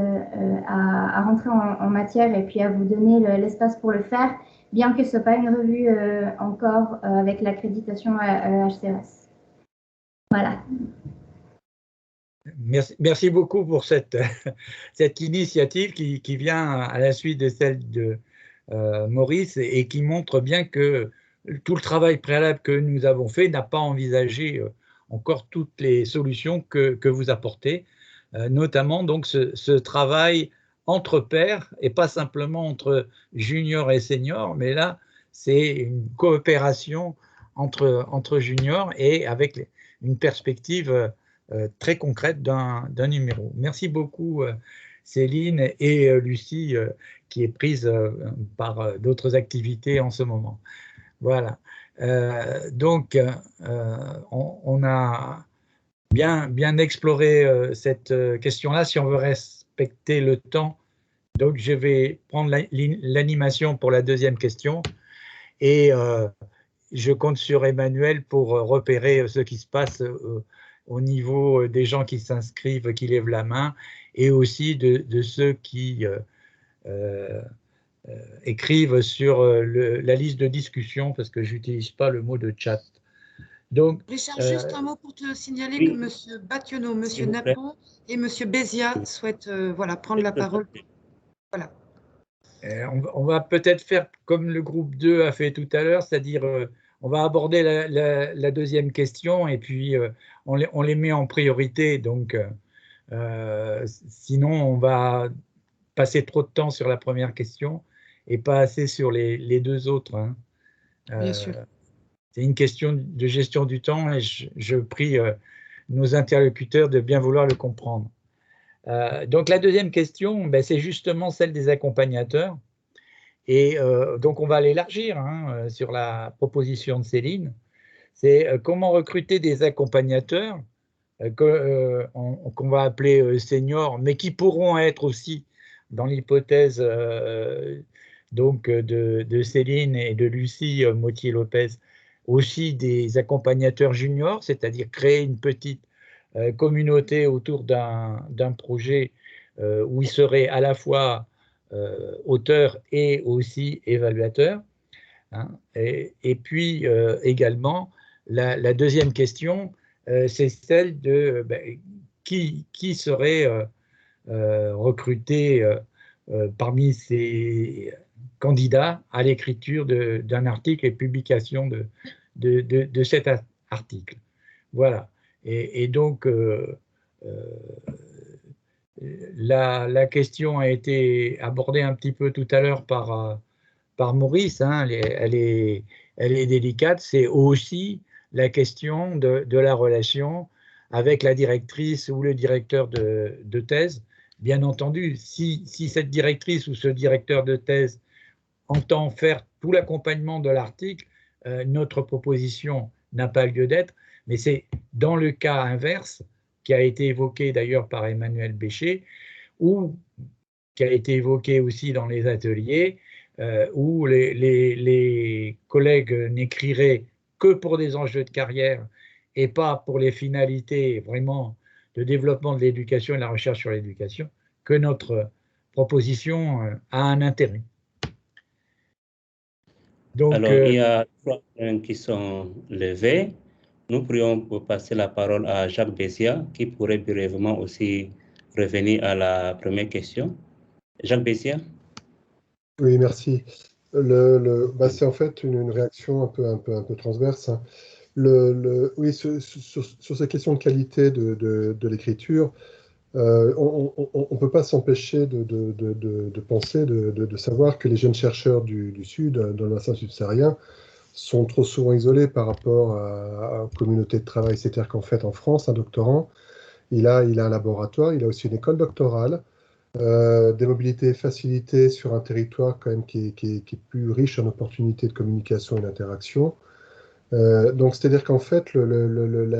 à rentrer en matière et puis à vous donner l'espace pour le faire, bien que ce ne soit pas une revue encore avec l'accréditation HCRS. Voilà. Merci beaucoup pour cette initiative qui vient à la suite de celle de Maurice et qui montre bien que tout le travail préalable que nous avons fait n'a pas envisagé encore toutes les solutions que vous apportez, notamment donc ce travail entre pairs et pas simplement entre juniors et seniors, mais là c'est une coopération entre juniors et avec une perspective très concrète d'un numéro. Merci beaucoup Céline et Lucie qui est prise par d'autres activités en ce moment. Voilà. Donc, on a bien exploré cette question-là, si on veut respecter le temps. Donc, je vais prendre l'animation pour la deuxième question et je compte sur Emmanuel pour repérer ce qui se passe au niveau des gens qui s'inscrivent, qui lèvent la main, et aussi de ceux qui écrivent sur la liste de discussion, parce que je n'utilise pas le mot de chat. Donc, Richard, juste un mot pour te signaler que M. Bationneau, M. Napon et M. Bézia souhaitent prendre la parole. Voilà. On va peut-être faire comme le groupe 2 a fait tout à l'heure, c'est-à-dire on va aborder la deuxième question et puis on les met en priorité. Donc, sinon, on va passer trop de temps sur la première question et pas assez sur les deux autres. Hein. Bien sûr. C'est une question de gestion du temps et je prie nos interlocuteurs de bien vouloir le comprendre. Donc, la deuxième question, c'est justement celle des accompagnateurs. Et donc, on va l'élargir sur la proposition de Céline. C'est comment recruter des accompagnateurs qu'on va appeler seniors, mais qui pourront être aussi, dans l'hypothèse donc de Céline et de Lucie Mottier-Lopez, aussi des accompagnateurs juniors, c'est-à-dire créer une petite communauté autour d'un projet où ils seraient à la fois auteurs et aussi évaluateurs. Hein. Et puis également, la deuxième question, c'est celle de qui serait recruté parmi ces candidats à l'écriture d'un article et publication de cet article. Voilà. Et donc, la question a été abordée un petit peu tout à l'heure par Maurice, hein, elle est délicate, c'est aussi la question de la relation avec la directrice ou le directeur de thèse. Bien entendu, si cette directrice ou ce directeur de thèse entend faire tout l'accompagnement de l'article, notre proposition n'a pas lieu d'être, mais c'est dans le cas inverse, qui a été évoqué d'ailleurs par Emmanuel Bécher, ou qui a été évoqué aussi dans les ateliers, où les collègues n'écriraient que pour des enjeux de carrière et pas pour les finalités vraiment de développement de l'éducation et de la recherche sur l'éducation, que notre proposition a un intérêt. Donc, alors, il y a 3 points qui sont levés. Nous pourrions passer la parole à Jacques Bézia, qui pourrait brièvement aussi revenir à la première question. Jacques Bézia. Oui, merci. C'est en fait une réaction un peu transverse. Hein. Oui, sur ces questions de qualité de l'écriture, on ne peut pas s'empêcher de penser, de savoir que les jeunes chercheurs du Sud, dans le bassin subsaharien, sont trop souvent isolés par rapport à une communauté de travail. C'est-à-dire qu'en fait, en France, un doctorant, il a un laboratoire, il a aussi une école doctorale, des mobilités facilitées sur un territoire quand même qui est plus riche en opportunités de communication et d'interaction. Donc, c'est-à-dire qu'en fait, l'aide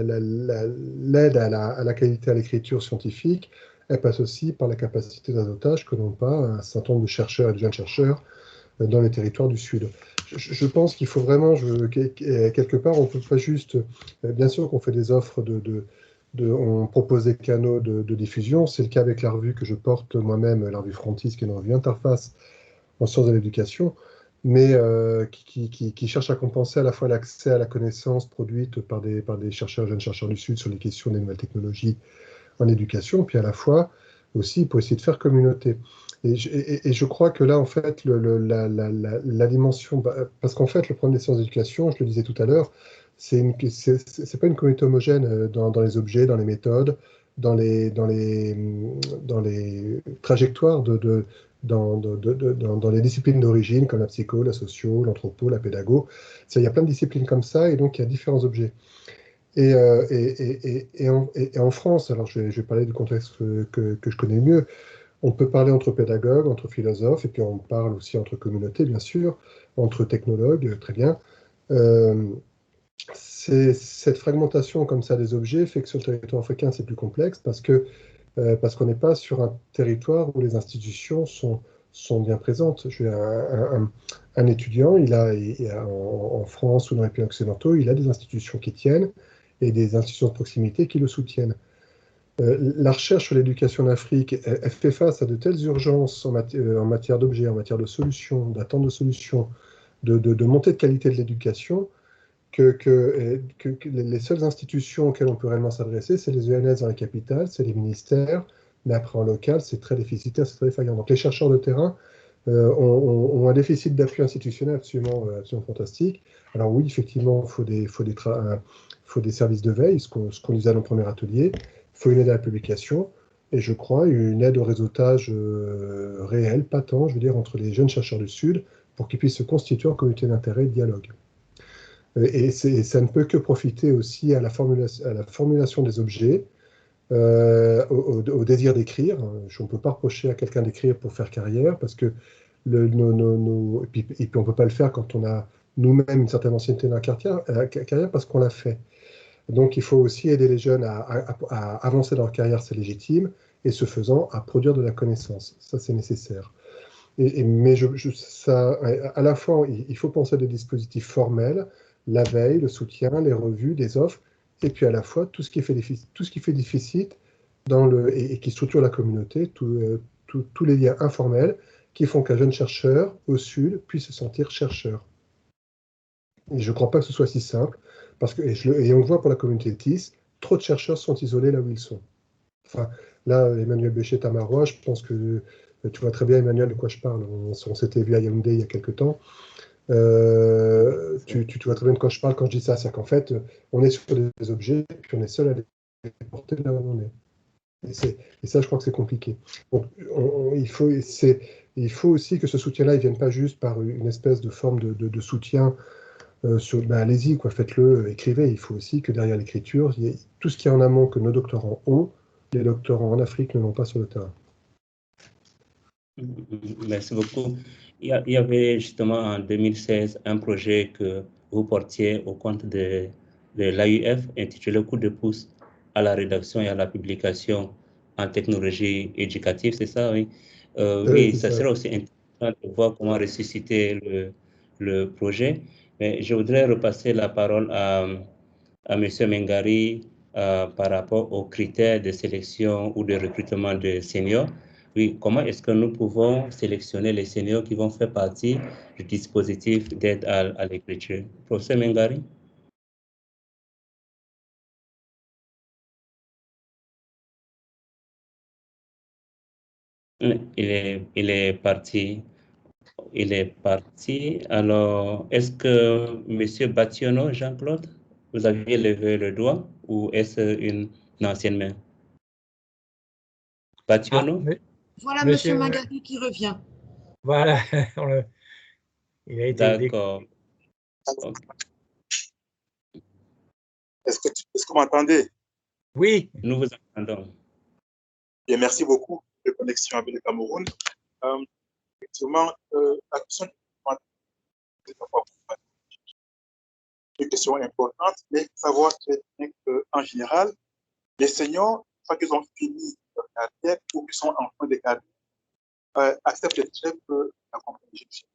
à la qualité à l'écriture scientifique, elle passe aussi par la capacité d'azotage que n'ont pas un certain nombre de chercheurs et de jeunes chercheurs dans les territoires du Sud. Je pense qu'il faut vraiment, quelque part, on ne peut pas juste, bien sûr qu'on fait des offres on propose des canaux de diffusion, c'est le cas avec la revue que je porte moi-même, la revue Frontis, qui est une revue interface en sciences de l'éducation, mais qui cherche à compenser à la fois l'accès à la connaissance produite par des chercheurs, jeunes chercheurs du Sud sur les questions des nouvelles technologies en éducation, puis à la fois aussi pour essayer de faire communauté. Et je crois que là, en fait, la dimension, parce qu'en fait, le problème des sciences d'éducation, je le disais tout à l'heure, c'est pas une communauté homogène dans les objets, dans les méthodes, dans les trajectoires dans les disciplines d'origine, comme la psycho, la socio, l'anthropo, la pédago. Il y a plein de disciplines comme ça, et donc il y a différents objets. Et en France, alors je vais parler du contexte que je connais mieux, on peut parler entre pédagogues, entre philosophes, et puis on parle aussi entre communautés, bien sûr, entre technologues, très bien. Cette fragmentation comme ça des objets fait que sur le territoire africain, c'est plus complexe parce qu'on n'est pas sur un territoire où les institutions sont bien présentes. Un étudiant, en France ou dans les pays occidentaux, il a des institutions qui tiennent et des institutions de proximité qui le soutiennent. La recherche sur l'éducation en Afrique, elle fait face à de telles urgences en matière d'objets, en matière de solutions, d'attente de solutions, de montée de qualité de l'éducation, que les seules institutions auxquelles on peut réellement s'adresser, c'est les ENS dans la capitale, c'est les ministères, mais après en local, c'est très déficitaire, c'est très défaillant. Donc les chercheurs de terrain ont un déficit d'appui institutionnel absolument fantastique. Alors oui, effectivement, il faut des services de veille, ce qu'on disait dans le premier atelier, il faut une aide à la publication, et je crois une aide au réseautage réel, patent, je veux dire, entre les jeunes chercheurs du Sud, pour qu'ils puissent se constituer en communauté d'intérêt et de dialogue. Et ça ne peut que profiter aussi à la formulation des objets, au désir d'écrire. On ne peut pas reprocher à quelqu'un d'écrire pour faire carrière, parce que et puis on ne peut pas le faire quand on a nous-mêmes une certaine ancienneté dans la carrière, parce qu'on l'a fait. Donc il faut aussi aider les jeunes à avancer dans leur carrière, c'est légitime, et ce faisant, à produire de la connaissance. Ça, c'est nécessaire. Mais à la fois, il faut penser à des dispositifs formels, la veille, le soutien, les revues, des offres, et puis à la fois tout ce qui fait déficit et qui structure la communauté, tous les liens informels qui font qu'un jeune chercheur au Sud puisse se sentir chercheur. Et je ne crois pas que ce soit si simple, parce que, et on le voit pour la communauté TIS, trop de chercheurs sont isolés là où ils sont. Enfin, là, Emmanuel Béchet-Tamarois, je pense que tu vois très bien, Emmanuel, de quoi je parle. On s'était vu à Yaoundé il y a quelques temps. Tu vois très bien de quoi je parle quand je dis ça. C'est qu'en fait, on est sur des objets, puis on est seul à les porter là où on est. Et ça, je crois que c'est compliqué. Donc, il faut aussi que ce soutien-là, il ne vienne pas juste par une espèce de forme de soutien allez-y, faites-le, écrivez. Il faut aussi que derrière l'écriture, il y ait tout ce qui est en amont que nos doctorants ont, les doctorants en Afrique ne l'ont pas sur le terrain. Merci beaucoup. Il y avait justement en 2016 un projet que vous portiez au compte de l'AUF intitulé Coup de pouce à la rédaction et à la publication en technologie éducative, c'est ça, oui? Oui, ça serait aussi intéressant de voir comment ressusciter le projet. Mais je voudrais repasser la parole à M. Mengari par rapport aux critères de sélection ou de recrutement de seniors. Oui, comment est-ce que nous pouvons sélectionner les seniors qui vont faire partie du dispositif d'aide à l'écriture? Professeur Mengari? Il est parti. Il est parti. Alors, est-ce que M. Bationo, Jean-Claude, vous aviez levé le doigt ou est-ce une ancienne main? Bationo? Voilà Monsieur Mangari qui revient. Voilà, il a été... D'accord. Est-ce que vous m'entendez? Oui. Nous vous entendons. Et merci beaucoup de connexion avec le Cameroun. Effectivement, la question est une question importante, mais savoir qu'en général, les seniors, une fois qu'ils ont fini leur carrière ou qu'ils sont en fin de carrière, acceptent très peu l'accompagnement.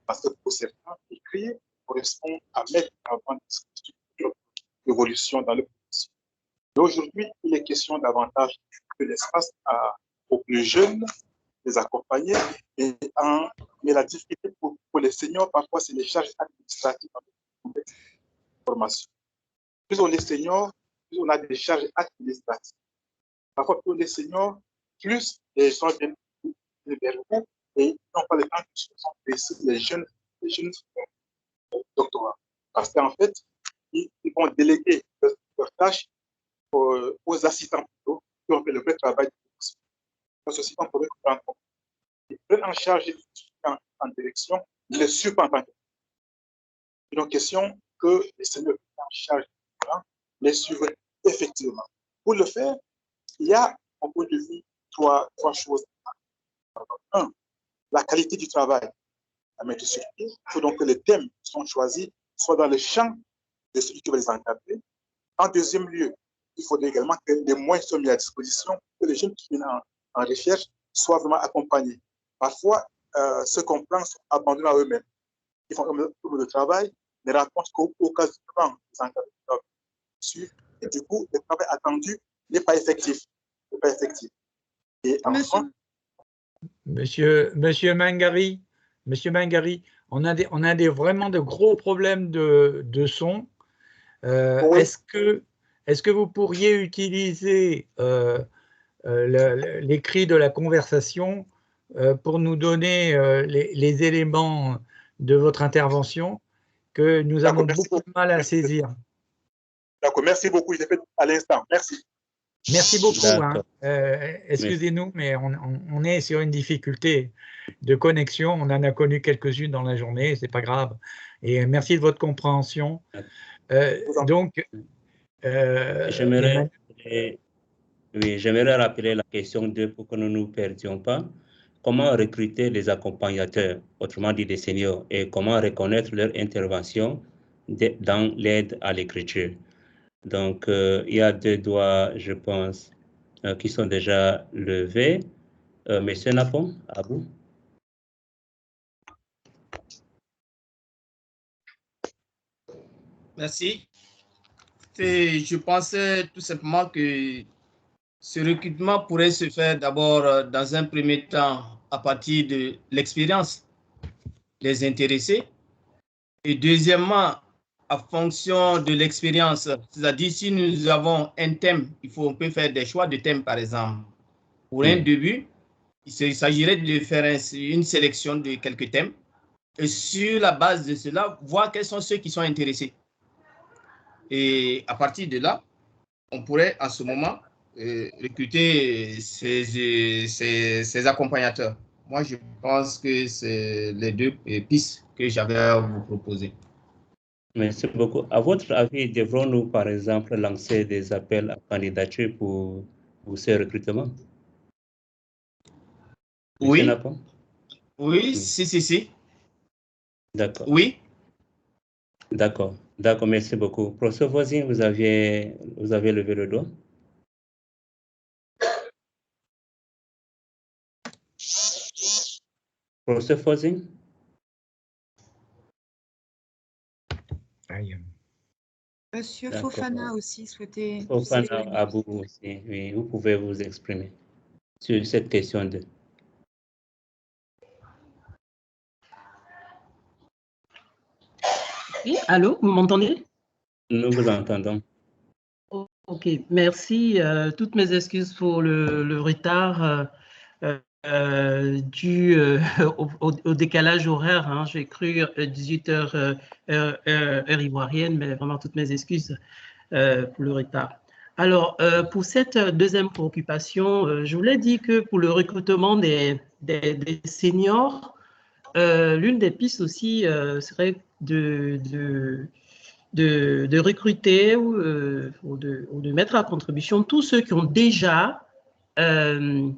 Parce que pour certains, écrire correspond à mettre en avant des évolution dans le processus. Aujourd'hui, il est question davantage de l'espace aux plus jeunes, les accompagner, mais la difficulté pour les seniors, parfois, c'est les charges administratives dans le formation. Plus on est senior, plus on a des charges administratives. Parfois, pour les seniors, plus les gens viennent vers vous et ils n'ont pas le temps de se pressés, les jeunes doctorats. Parce qu'en fait, ils vont déléguer leurs tâches aux assistants qui ont fait le vrai travail. Ceci, on pourrait comprendre. Ils prennent en charge les étudiants en direction, ils les suivent en tant que. Il est question que les seniors en charge les suivent effectivement. Pour le faire, il y a, en point de vue, trois choses. Un, la qualité du travail à mettre sur pied. Il faut donc que les thèmes qui sont choisis soient dans le champ de celui qui va les encadrer. En deuxième lieu, il faudrait également que les moyens soient mis à disposition, que les jeunes qui viennent en recherche soient vraiment accompagnés. Parfois, ceux qu'on prend sont abandonnés à eux-mêmes. Ils font le travail, mais rencontrent occasionnellement les encadreurs. Et du coup, le travail attendu n'est pas effectif. Et enfin, Monsieur Mangari, on a vraiment de gros problèmes de son. Oui. Est-ce que vous pourriez utiliser l'écrit de la conversation pour nous donner les éléments de votre intervention que nous avons beaucoup de mal à saisir? D'accord, merci beaucoup. Je l'ai fait à l'instant. Merci. Merci beaucoup. Hein. Excusez-nous, mais on est sur une difficulté de connexion. On en a connu quelques-unes dans la journée, c'est pas grave. Et merci de votre compréhension. J'aimerais rappeler la question 2 pour que nous ne nous perdions pas. Comment recruter les accompagnateurs, autrement dit des seniors, et comment reconnaître leur intervention dans l'aide à l'écriture? Donc, il y a 2 doigts, je pense, qui sont déjà levés. Monsieur Napon, à vous. Merci. Je pensais tout simplement que ce recrutement pourrait se faire d'abord dans un premier temps à partir de l'expérience des intéressés et deuxièmement en fonction de l'expérience. C'est-à-dire si nous avons un thème, on peut faire des choix de thèmes par exemple. Pour un début, il s'agirait de faire une sélection de quelques thèmes et sur la base de cela, voir quels sont ceux qui sont intéressés. Et à partir de là, on pourrait à ce moment recruter ces accompagnateurs. Moi, je pense que c'est les 2 pistes que j'avais à vous proposer. Merci beaucoup. À votre avis, devrons-nous, par exemple, lancer des appels à candidature pour ces recrutements? Oui. Oui, si. D'accord. Oui. D'accord, merci beaucoup. Professeur Voisin, vous avez levé le doigt. Professeur Voisin. Monsieur Fofana aussi souhaitait. Fofana, à vous aussi, oui, vous pouvez vous exprimer sur cette question 2. Oui, allô, vous m'entendez? Nous vous entendons. Ok, merci. Toutes mes excuses pour le retard dû au décalage horaire. Hein. J'ai cru 18h heure ivoirienne, mais vraiment toutes mes excuses pour le retard. Alors, pour cette deuxième préoccupation, je voulais dire que pour le recrutement des seniors, l'une des pistes aussi serait de recruter ou de mettre à contribution tous ceux qui ont déjà une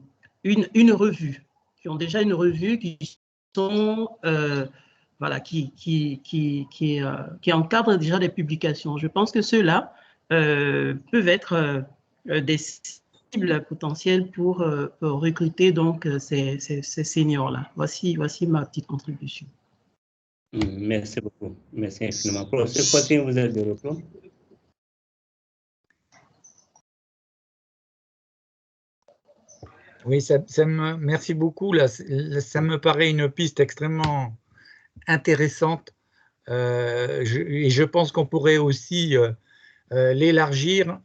revue, qui sont voilà, qui encadrent déjà des publications. Je pense que ceux-là peuvent être des cibles potentielles pour recruter donc ces seniors-là. Voici ma petite contribution. Merci beaucoup. Merci infiniment. Professeur Poitiers, vous êtes de retour. Oui, merci beaucoup. Là, ça me paraît une piste extrêmement intéressante. Et je pense qu'on pourrait aussi l'élargir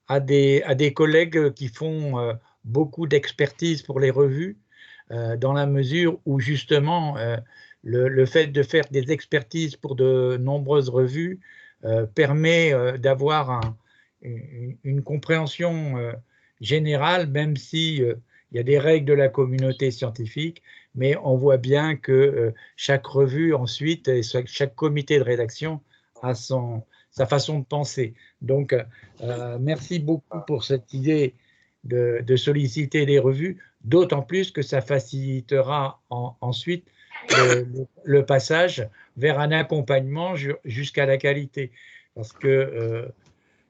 à des collègues qui font beaucoup d'expertise pour les revues, dans la mesure où justement le fait de faire des expertises pour de nombreuses revues permet d'avoir une compréhension générale, même si il y a des règles de la communauté scientifique, mais on voit bien que chaque revue ensuite, et chaque comité de rédaction a sa façon de penser. Donc, merci beaucoup pour cette idée de solliciter les revues, d'autant plus que ça facilitera ensuite le passage vers un accompagnement jusqu'à la qualité. Parce que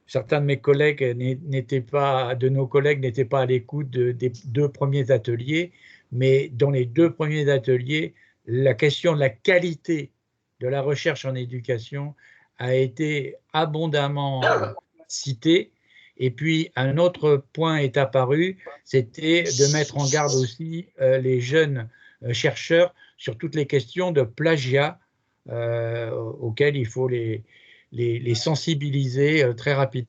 certains de mes collègues n'étaient pas à l'écoute des 2 premiers ateliers, mais dans les 2 premiers ateliers, la question de la qualité de la recherche en éducation a été abondamment citée. Et puis, un autre point est apparu, c'était de mettre en garde aussi les jeunes chercheurs sur toutes les questions de plagiat auxquelles il faut les sensibiliser très rapidement.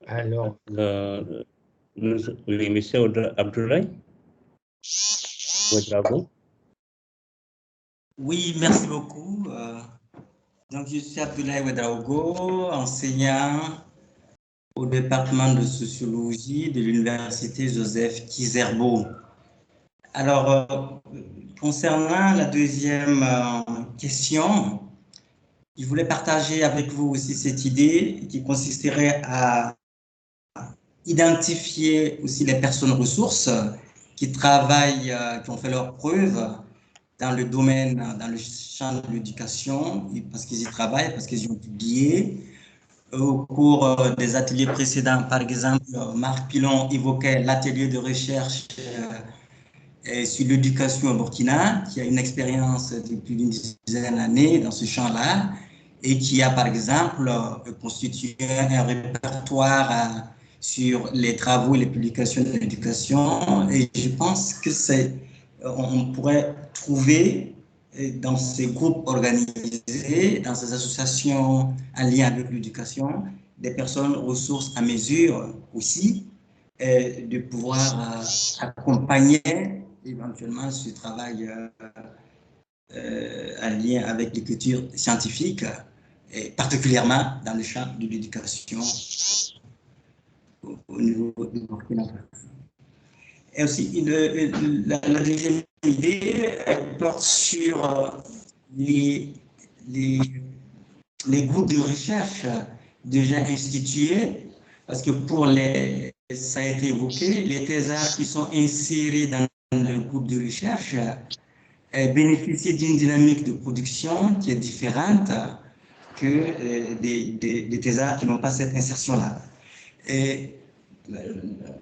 Alors, oui, monsieur Abdoulaye Ouedraogo. Oui, merci beaucoup. Donc, je suis Abdoulaye Ouedraogo, enseignant au département de sociologie de l'Université Joseph Kizerbo. Alors, concernant la deuxième question, je voulais partager avec vous aussi cette idée qui consisterait à identifier aussi les personnes ressources qui travaillent, qui ont fait leurs preuves dans le domaine, dans le champ de l'éducation, parce qu'ils y travaillent, parce qu'ils y ont publié. Au cours des ateliers précédents, par exemple, Marc Pilon évoquait l'atelier de recherche sur l'éducation au Burkina, qui a une expérience depuis une dizaine d'années dans ce champ-là, et qui a, par exemple, constitué un répertoire sur les travaux et les publications de l'éducation. Et je pense que on pourrait trouver dans ces groupes organisés, dans ces associations en lien avec l'éducation, des personnes ressources à mesure aussi de pouvoir accompagner éventuellement ce travail en lien avec l'écriture scientifique, et particulièrement dans le champ de l'éducation au niveau du Burkina Faso. Et aussi, la deuxième idée porte sur les groupes de recherche déjà institués, parce que ça a été évoqué, les thésards qui sont insérés dans le groupe de recherche bénéficient d'une dynamique de production qui est différente que des thésards qui n'ont pas cette insertion-là. Et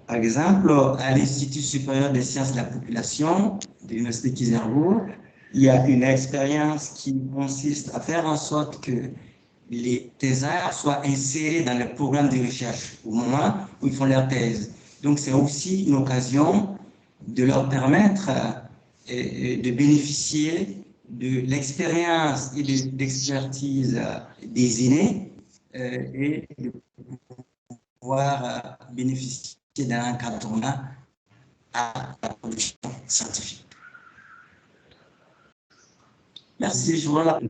par exemple, à l'Institut supérieur des sciences de la population de l'Université Kizerbo, il y a une expérience qui consiste à faire en sorte que les thésards soient insérés dans le programme de recherche au moment où ils font leur thèse. Donc, c'est aussi une occasion de leur permettre de bénéficier de l'expérience et de l'expertise des aînés et de pouvoir bénéficier d'un encadrement à la production scientifique. Merci, je vois là.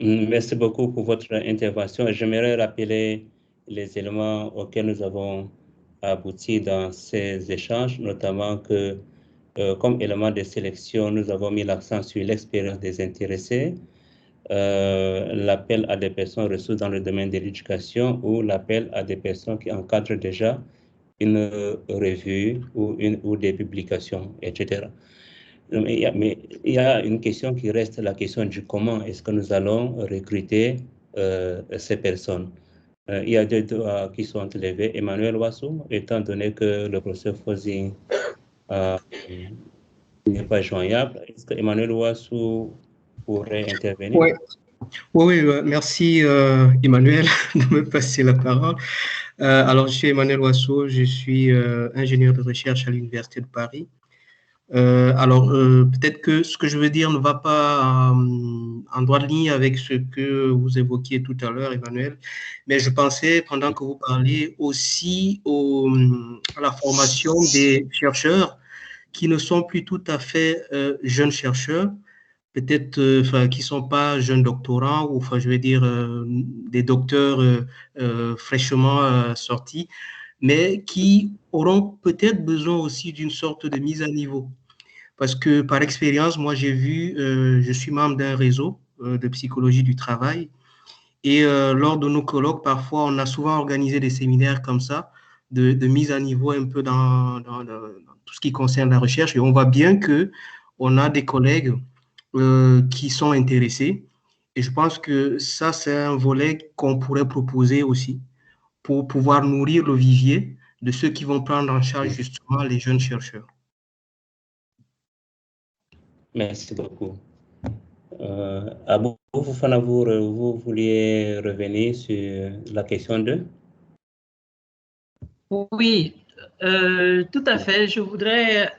Merci beaucoup pour votre intervention. J'aimerais rappeler les éléments auxquels nous avons abouti dans ces échanges, notamment que comme élément de sélection, nous avons mis l'accent sur l'expérience des intéressés, l'appel à des personnes ressources dans le domaine de l'éducation ou l'appel à des personnes qui encadrent déjà une revue ou des publications, etc. Mais il y a une question qui reste, la question du comment est-ce que nous allons recruter ces personnes. Il y a deux doigts qui sont levés. Emmanuel Wassou, étant donné que le professeur Fossi n'est pas joignable, est-ce que Emmanuel Wassou pourrait intervenir? Oui, merci Emmanuel de me passer la parole. Alors, je suis Emmanuel Wassou, je suis ingénieur de recherche à l'Université de Paris. Alors, peut-être que ce que je veux dire ne va pas en droite ligne avec ce que vous évoquiez tout à l'heure, Emmanuel, mais je pensais, pendant que vous parliez, aussi à la formation des chercheurs qui ne sont plus tout à fait jeunes chercheurs, peut-être qui ne sont pas jeunes doctorants, ou je veux dire des docteurs fraîchement sortis, mais qui auront peut-être besoin aussi d'une sorte de mise à niveau. Parce que par expérience, moi j'ai vu, je suis membre d'un réseau de psychologie du travail, et lors de nos colloques, parfois on a souvent organisé des séminaires comme ça, de mise à niveau un peu dans tout ce qui concerne la recherche, et on voit bien qu'on a des collègues qui sont intéressés, et je pense que ça c'est un volet qu'on pourrait proposer aussi pour pouvoir nourrir le vivier de ceux qui vont prendre en charge justement les jeunes chercheurs. Merci beaucoup. Abou Fofana, vous vouliez revenir sur la question 2? Oui, tout à fait. Je voudrais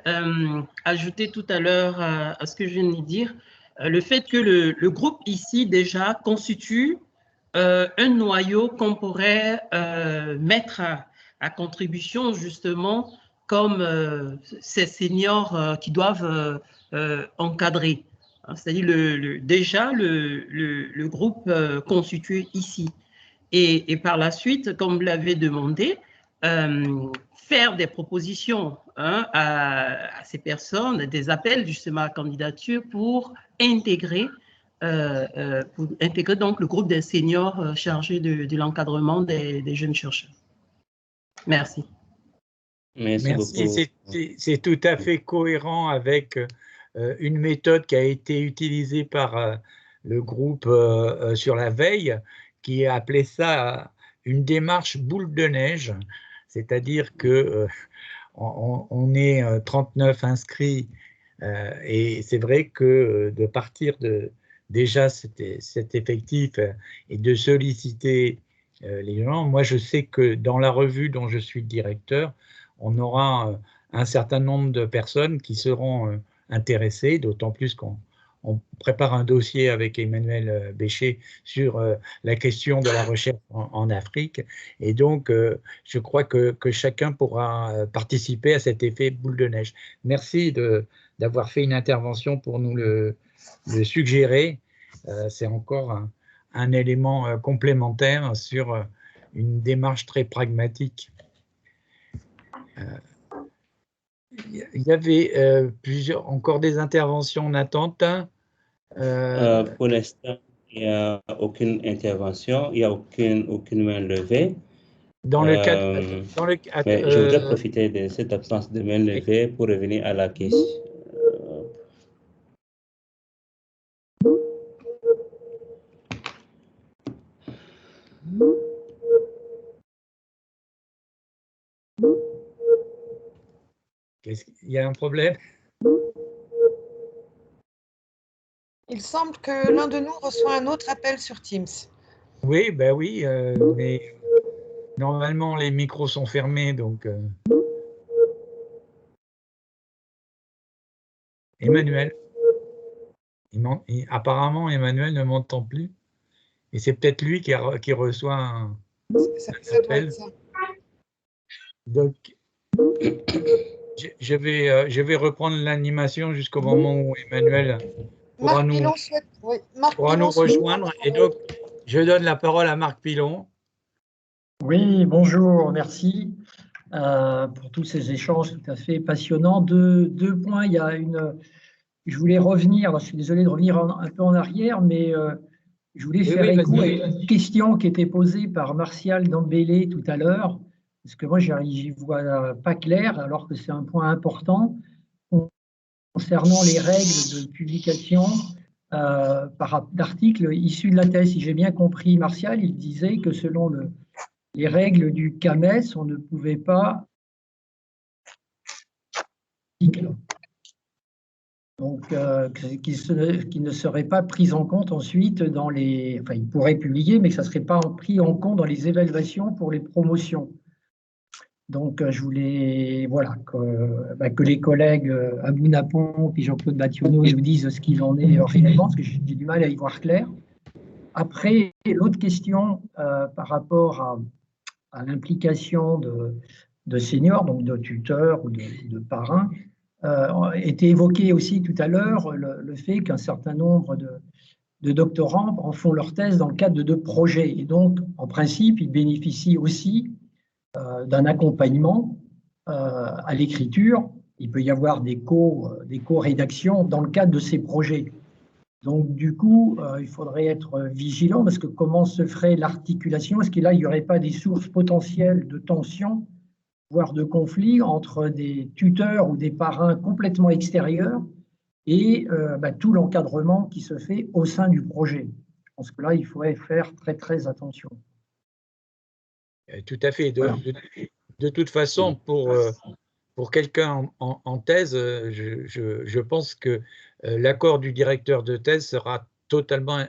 ajouter tout à l'heure à ce que je viens de dire, le fait que le groupe ici déjà constitue un noyau qu'on pourrait mettre à contribution justement comme ces seniors qui doivent encadrer. C'est-à-dire déjà le groupe constitué ici. Et par la suite, comme vous l'avez demandé, faire des propositions à ces personnes, des appels justement à candidature pour intégrer donc le groupe des seniors chargés de l'encadrement des jeunes chercheurs. Merci. Merci. C'est tout à fait cohérent avec une méthode qui a été utilisée par le groupe sur la veille, qui a appelé ça une démarche boule de neige, c'est-à-dire que on est 39 inscrits et c'est vrai que de partir de déjà cet effectif et de solliciter les gens, moi je sais que dans la revue dont je suis le directeur, on aura un certain nombre de personnes qui seront intéressées, d'autant plus qu'on prépare un dossier avec Emmanuel Bécher sur la question de la recherche en Afrique. Et donc, je crois que chacun pourra participer à cet effet boule de neige. Merci d'avoir fait une intervention pour nous le suggérer. C'est encore un élément complémentaire sur une démarche très pragmatique. Il y avait encore des interventions en attente. Pour l'instant, il n'y a aucune intervention, il n'y a aucune main levée. Mais je voudrais profiter de cette absence de main levée pour revenir à la question. Il y a un problème? Il semble que l'un de nous reçoit un autre appel sur Teams. Oui, ben oui, mais normalement les micros sont fermés, donc. Emmanuel. Apparemment, Emmanuel ne m'entend plus. Et c'est peut-être lui qui reçoit un appel. Donc, je vais reprendre l'animation jusqu'au moment où Emmanuel Marc Pilon souhaite, oui, pourra nous rejoindre. Et donc, je donne la parole à Marc Pilon. Oui, bonjour, merci pour tous ces échanges tout à fait passionnants. Deux points. Je voulais revenir, je suis désolé de revenir un peu en arrière, mais je voulais faire écho à une question qui était posée par Martial Dambélé tout à l'heure, parce que moi, j'y vois pas clair, alors que c'est un point important concernant les règles de publication d'articles issus de la thèse. Si j'ai bien compris, Martial, il disait que selon les règles du CAMES, on ne pouvait pas. Donc, qui ne serait pas pris en compte ensuite dans les. Enfin, il pourrait publier, mais que ça ne serait pas pris en compte dans les évaluations pour les promotions. Donc, je voulais que les collègues Abou Napon et Jean-Claude Bationneau nous disent ce qu'il en est réellement, parce que j'ai du mal à y voir clair. Après, l'autre question par rapport à l'implication de seniors, donc de tuteurs ou de parrains, était évoqué aussi tout à l'heure le fait qu'un certain nombre de doctorants en font leur thèse dans le cadre de projets. Et donc, en principe, ils bénéficient aussi d'un accompagnement à l'écriture. Il peut y avoir des co-rédactions dans le cadre de ces projets. Donc, du coup, il faudrait être vigilant parce que comment se ferait l'articulation? Est-ce que là, il n'y aurait pas des sources potentielles de tension, voire de conflit entre des tuteurs ou des parrains complètement extérieurs et tout l'encadrement qui se fait au sein du projet? Je pense que là, il faudrait faire très, très attention. Tout à fait. De toute façon, pour quelqu'un en thèse, je pense que l'accord du directeur de thèse sera totalement,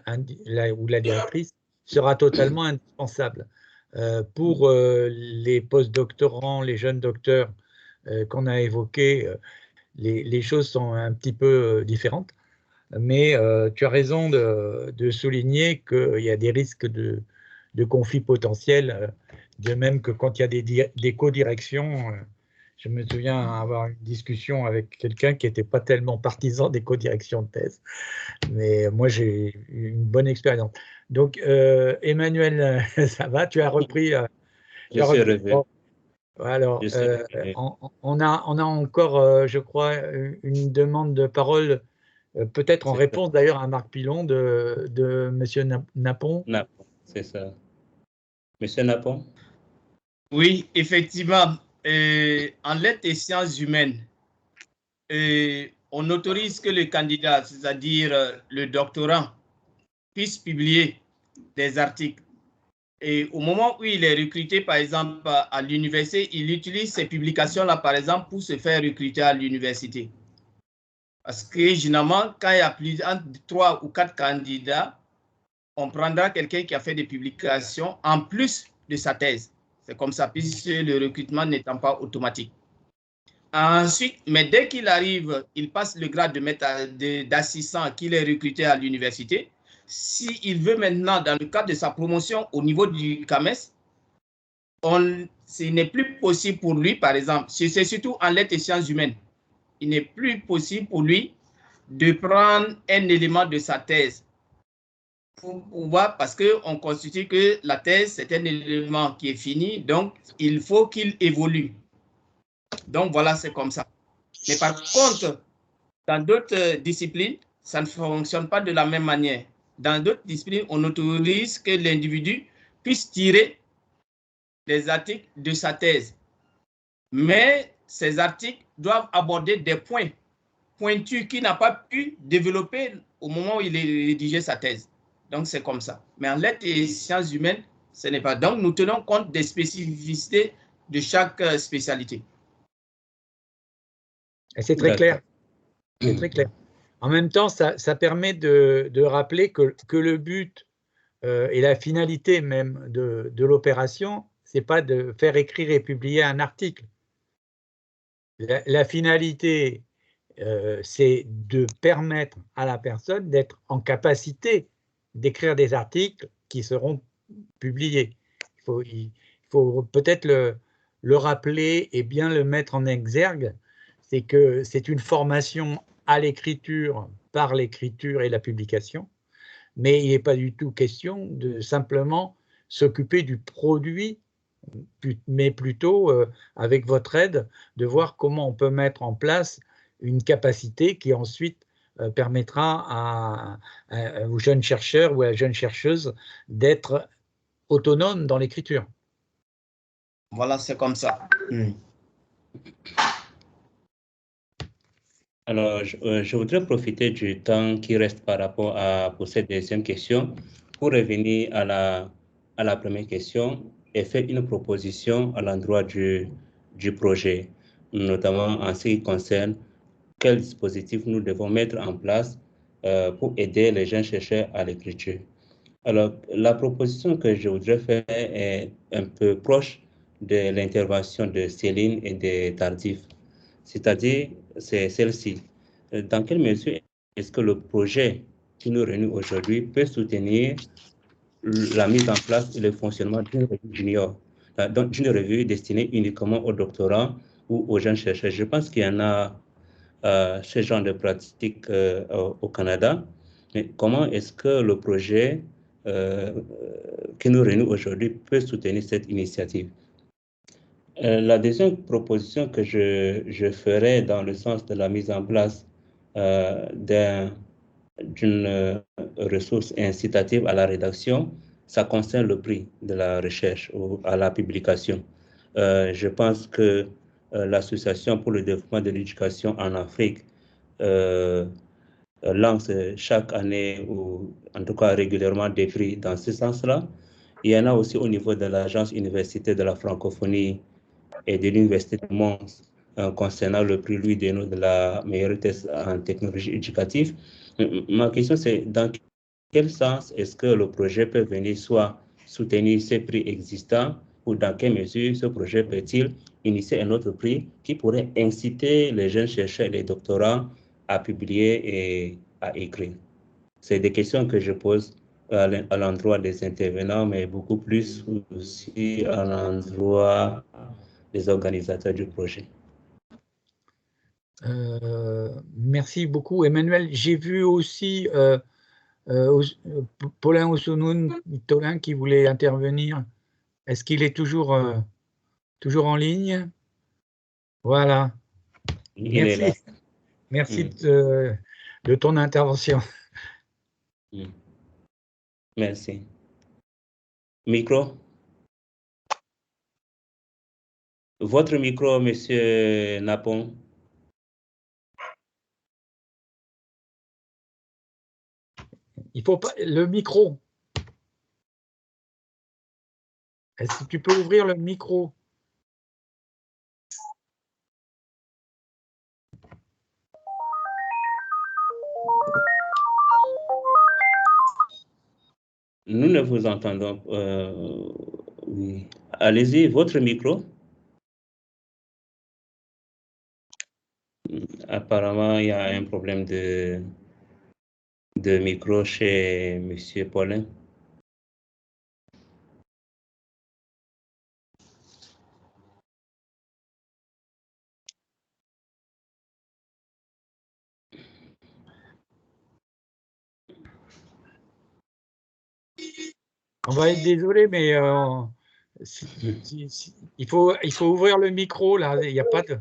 ou la directrice, sera totalement indispensable. Pour les post-doctorants, les jeunes docteurs qu'on a évoqués, les choses sont un petit peu différentes. Mais tu as raison de souligner qu'il y a des risques de conflits potentiels, de même que quand il y a des co-directions. Je me souviens avoir une discussion avec quelqu'un qui n'était pas tellement partisan des co-directions de thèse. Mais moi, j'ai eu une bonne expérience. Donc, Emmanuel, ça va? Tu as repris. Je suis revenu. Alors, on a encore, je crois, une demande de parole, peut-être en réponse d'ailleurs à Marc Pilon de M. Napon. Napon, c'est ça. Monsieur Napon? Oui, effectivement. En lettres et sciences humaines, on autorise que le candidat, c'est-à-dire le doctorant, puisse publier des articles. Et au moment où il est recruté, par exemple, à l'université, il utilise ces publications-là, par exemple, pour se faire recruter à l'université. Parce que généralement, quand il y a plus de 3 ou 4 candidats, on prendra quelqu'un qui a fait des publications en plus de sa thèse. C'est comme ça, puisque le recrutement n'étant pas automatique. Ensuite, mais dès qu'il arrive, il passe le grade d'assistant qu'il est recruté à l'université. S'il veut maintenant, dans le cadre de sa promotion au niveau du CAMES, ce n'est plus possible pour lui, par exemple, c'est surtout en lettres et sciences humaines, il n'est plus possible pour lui de prendre un élément de sa thèse pour pouvoir, parce qu'on constitue que la thèse, c'est un élément qui est fini, donc il faut qu'il évolue. Donc voilà, c'est comme ça. Mais par contre, dans d'autres disciplines, ça ne fonctionne pas de la même manière. Dans d'autres disciplines, on autorise que l'individu puisse tirer des articles de sa thèse. Mais ces articles doivent aborder des points pointus qu'il n'a pas pu développer au moment où il a rédigé sa thèse. Donc, c'est comme ça. Mais en lettres et sciences humaines, ce n'est pas. Donc, nous tenons compte des spécificités de chaque spécialité. C'est très clair. C'est très clair. En même temps, ça permet de rappeler que le but et la finalité même de l'opération, ce n'est pas de faire écrire et publier un article. La finalité, c'est de permettre à la personne d'être en capacité d'écrire des articles qui seront publiés. Il faut peut-être le rappeler et bien le mettre en exergue, c'est que c'est une formation à l'écriture par l'écriture et la publication, mais il n'est pas du tout question de simplement s'occuper du produit, mais plutôt, avec votre aide, de voir comment on peut mettre en place une capacité qui ensuite permettra aux jeunes chercheurs ou à la jeune chercheuse d'être autonomes dans l'écriture. Voilà, c'est comme ça. Alors, je voudrais profiter du temps qui reste par rapport pour cette deuxième question pour revenir à la première question et faire une proposition à l'endroit du projet, notamment en ce qui concerne quel dispositif nous devons mettre en place pour aider les jeunes chercheurs à l'écriture. Alors, la proposition que je voudrais faire est un peu proche de l'intervention de Céline et de Tardif. C'est-à-dire, c'est celle-ci. Dans quelle mesure est-ce que le projet qui nous réunit aujourd'hui peut soutenir la mise en place et le fonctionnement d'une revue junior, d'une revue destinée uniquement aux doctorants ou aux jeunes chercheurs? Je pense qu'il y en a ce genre de pratique au Canada. Mais comment est-ce que le projet qui nous réunit aujourd'hui peut soutenir cette initiative? La deuxième proposition que je ferai dans le sens de la mise en place d'une ressource incitative à la rédaction, ça concerne le prix de la recherche ou à la publication. Je pense que l'Association pour le développement de l'éducation en Afrique lance chaque année ou en tout cas régulièrement des prix dans ce sens-là. Il y en a aussi au niveau de l'Agence universitaire de la francophonie et de l'Université de Mons concernant le prix Louis Deneau de la meilleure thèse en technologie éducative. Ma question, c'est dans quel sens est-ce que le projet peut venir soit soutenir ces prix existants ou dans quelle mesure ce projet peut-il initier un autre prix qui pourrait inciter les jeunes chercheurs et les doctorants à publier et à écrire? C'est des questions que je pose à l'endroit des intervenants, mais beaucoup plus aussi à l'endroit des organisateurs du projet. Merci beaucoup, Emmanuel. J'ai vu aussi Paulin Osounoun-Tolin qui voulait intervenir. Est-ce qu'il est toujours en ligne? Voilà. Merci. Merci de ton intervention. Merci. Micro? Votre micro, Monsieur Napon. Il faut pas le micro. Est-ce que tu peux ouvrir le micro? Nous ne vous entendons pas. Oui. Allez-y, votre micro. Apparemment, il y a un problème de micro chez Monsieur Paulin. On va être désolé, mais il faut ouvrir le micro, là. Il n'y a pas de...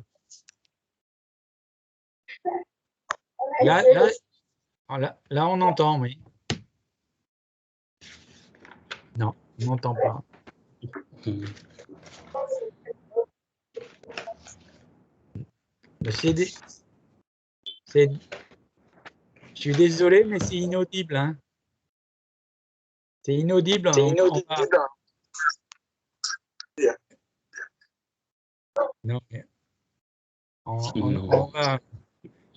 Là, on entend, oui. Non, on n'entend pas. Je suis désolé, mais c'est inaudible. Hein. C'est inaudible.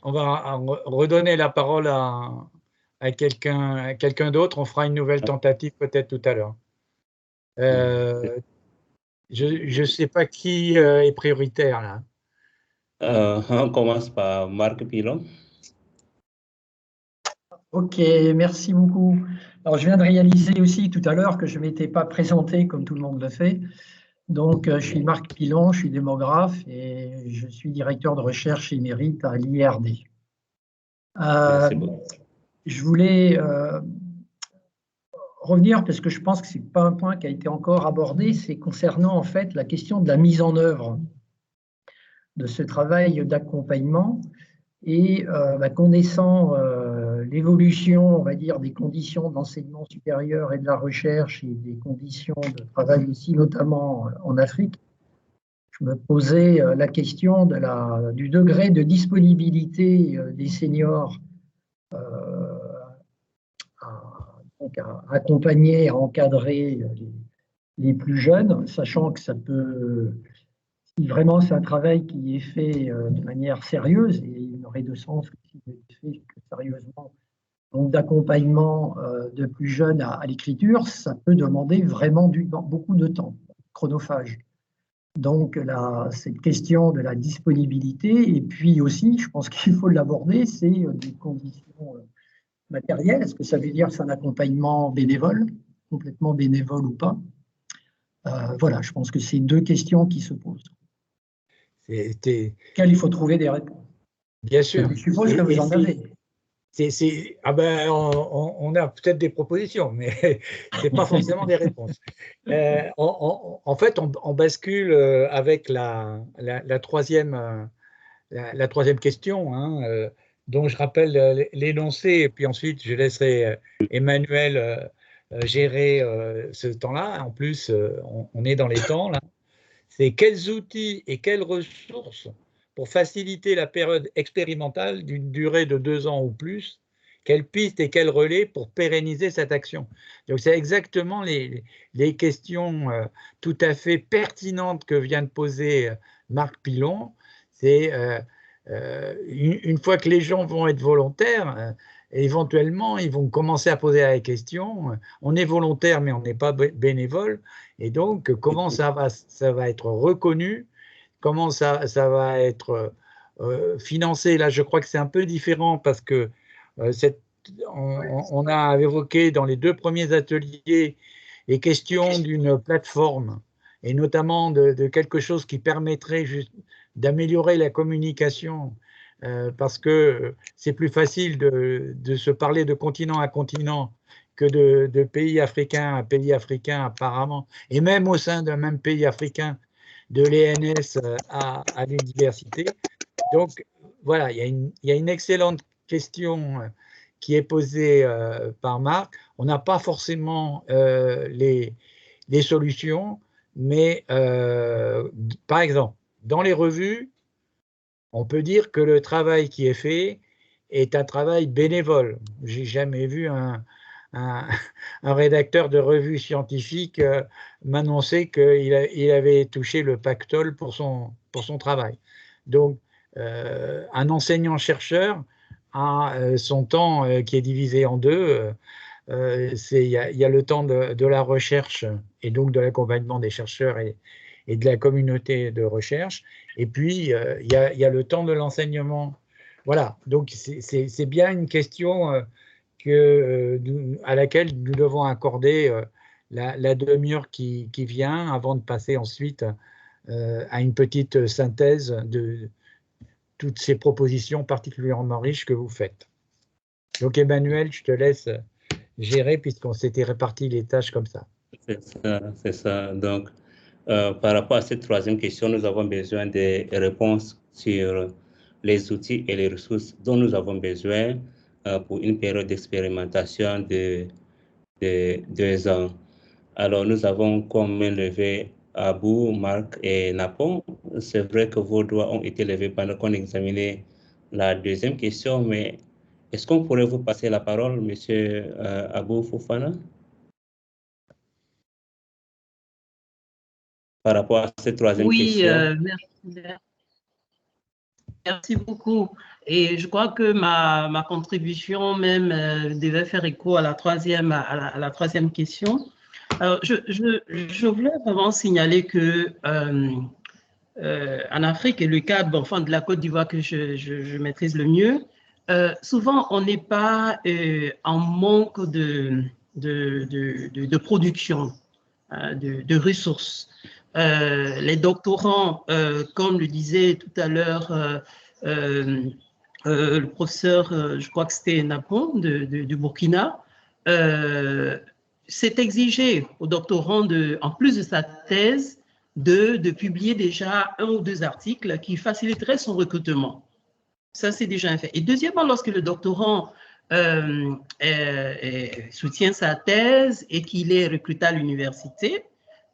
On va redonner la parole à quelqu'un d'autre. On fera une nouvelle tentative peut-être tout à l'heure. Je ne sais pas qui est prioritaire là. On commence par Marc Pilon. Ok, merci beaucoup. Alors, je viens de réaliser aussi tout à l'heure que je ne m'étais pas présenté comme tout le monde le fait. Donc, je suis Marc Pilon, je suis démographe et je suis directeur de recherche émérite à l'IRD. Je voulais revenir, parce que je pense que ce n'est pas un point qui a été encore abordé, c'est concernant en fait la question de la mise en œuvre de ce travail d'accompagnement et connaissant l'évolution, on va dire, des conditions de l'enseignement supérieur et de la recherche et des conditions de travail aussi, notamment en Afrique, je me posais la question du degré de disponibilité des seniors à accompagner, à encadrer les plus jeunes, sachant que ça peut, si vraiment c'est un travail qui est fait de manière sérieuse, et il n'aurait de sens que s'il était fait sérieusement, donc d'accompagnement de plus jeunes à l'écriture, ça peut demander vraiment beaucoup de temps, chronophage. Donc, cette question de la disponibilité, et puis aussi, je pense qu'il faut l'aborder, c'est des conditions matérielles. Est-ce que ça veut dire que c'est un accompagnement bénévole, complètement bénévole ou pas? Voilà, je pense que c'est deux questions qui se posent. Auxquelles il faut trouver des réponses. Bien sûr. Je suppose que vous en avez. On a peut-être des propositions, mais ce n'est pas forcément des réponses. En fait, on bascule avec la troisième question, hein, dont je rappelle l'énoncé, et puis ensuite je laisserai Emmanuel gérer ce temps-là. En plus, on est dans les temps, là. C'est quels outils et quelles ressources pour faciliter la période expérimentale d'une durée de 2 ans ou plus, quelles pistes et quels relais pour pérenniser cette action? Donc, c'est exactement les questions tout à fait pertinentes que vient de poser Marc Pilon. C'est une fois que les gens vont être volontaires, éventuellement, ils vont commencer à poser la question, on est volontaire mais on n'est pas bénévole, et donc comment ça va être reconnu, comment ça va être financé. Là, je crois que c'est un peu différent parce que on a évoqué dans les 2 premiers ateliers les questions d'une plateforme et notamment de quelque chose qui permettrait d'améliorer la communication parce que c'est plus facile de se parler de continent à continent que de pays africain à pays africain apparemment, et même au sein d'un même pays africain, de l'ENS à l'université. Donc voilà, il y a une excellente question qui est posée par Marc. On n'a pas forcément les solutions, mais par exemple, dans les revues, on peut dire que le travail qui est fait est un travail bénévole. J'ai jamais vu un rédacteur de revue scientifique m'annoncer qu'il avait touché le pactole pour son travail. Donc, un enseignant-chercheur a son temps qui est divisé en 2. Il y a le temps de la recherche et donc de l'accompagnement des chercheurs et de la communauté de recherche. Et puis, il y a le temps de l'enseignement. Voilà, donc c'est bien une question à laquelle nous devons accorder la demi-heure qui vient avant de passer ensuite à une petite synthèse de toutes ces propositions particulièrement riches que vous faites. Donc Emmanuel, je te laisse gérer puisqu'on s'était réparti les tâches comme ça. C'est ça. Donc, par rapport à cette troisième question, nous avons besoin de réponses sur les outils et les ressources dont nous avons besoin pour une période d'expérimentation de 2 ans. Alors, nous avons comme main levée Abou, Marc et Napon. C'est vrai que vos doigts ont été levés pendant qu'on examinait la deuxième question, mais est-ce qu'on pourrait vous passer la parole, Monsieur Abou Fofana, par rapport à cette troisième question? Oui, merci beaucoup. Et je crois que ma contribution même devait faire écho à la troisième question. Alors, je voulais vraiment signaler que en Afrique, et le cas de la Côte d'Ivoire que je maîtrise le mieux, souvent on n'est pas en manque de production, de ressources. Les doctorants, comme le disait tout à l'heure le professeur, je crois que c'était Napon du Burkina, s'est exigé au doctorant, en plus de sa thèse, de publier déjà 1 ou 2 articles qui faciliteraient son recrutement. Ça, c'est déjà un fait. Et deuxièmement, lorsque le doctorant soutient sa thèse et qu'il est recruté à l'université,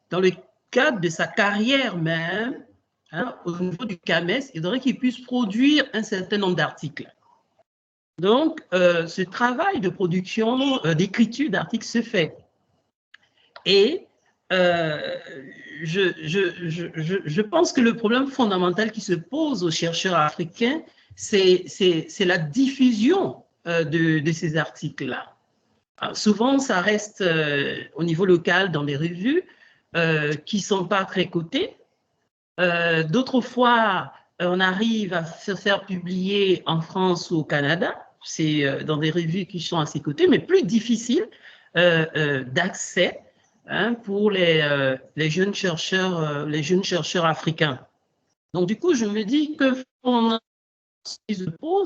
dans le cadre de sa carrière même, hein, au niveau du CAMES, il faudrait qu'il puisse produire un certain nombre d'articles. Donc, ce travail de production, d'écriture d'articles se fait. Et je pense que le problème fondamental qui se pose aux chercheurs africains, c'est la diffusion de ces articles-là. Souvent, ça reste au niveau local dans des revues qui ne sont pas très cotées. D'autres fois, on arrive à se faire publier en France ou au Canada. C'est dans des revues qui sont assez cotées, mais plus difficile d'accès, hein, pour les jeunes chercheurs africains. Donc, du coup, je me dis que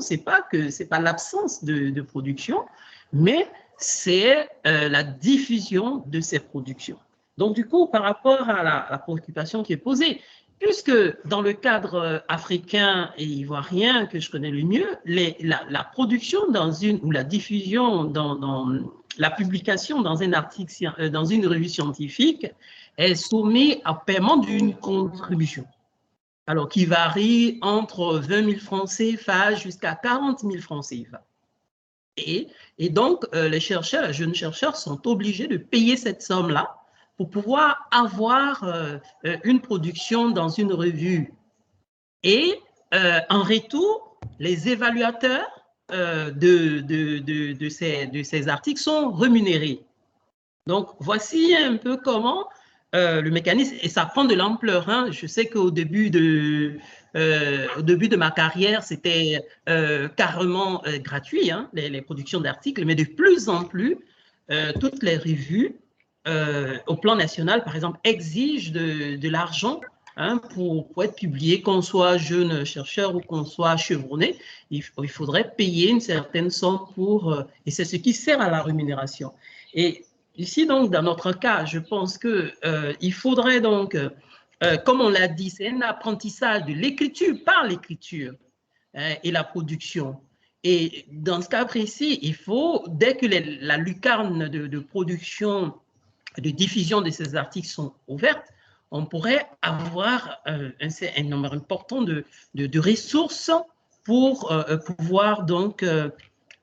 c'est pas l'absence de production, mais c'est la diffusion de ces productions. Donc, du coup, par rapport à la préoccupation qui est posée, puisque dans le cadre africain et ivoirien que je connais le mieux, la production ou la diffusion dans la publication dans un article, dans une revue scientifique, est soumise au paiement d'une contribution. Alors, qui varie entre 20 000 francs CFA jusqu'à 40 000 francs CFA. Et donc, les jeunes chercheurs sont obligés de payer cette somme-là pour pouvoir avoir une production dans une revue. Et en retour, les évaluateurs de ces articles sont rémunérés. Donc, voici un peu comment le mécanisme, et ça prend de l'ampleur. Hein. Je sais qu'au début de ma carrière, c'était carrément gratuit, hein, les productions d'articles, mais de plus en plus, toutes les revues, au plan national, par exemple, exigent de l'argent, hein, pour être publié, qu'on soit jeune chercheur ou qu'on soit chevronné. Il faudrait payer une certaine somme pour, et c'est ce qui sert à la rémunération. Et ici, donc, dans notre cas, je pense qu'il faudrait donc, comme on l'a dit, c'est un apprentissage de l'écriture par l'écriture, hein, et la production. Et dans ce cas précis, il faut, dès que la lucarne de production, de diffusion de ces articles sont ouvertes, on pourrait avoir un nombre important de ressources pour pouvoir donc,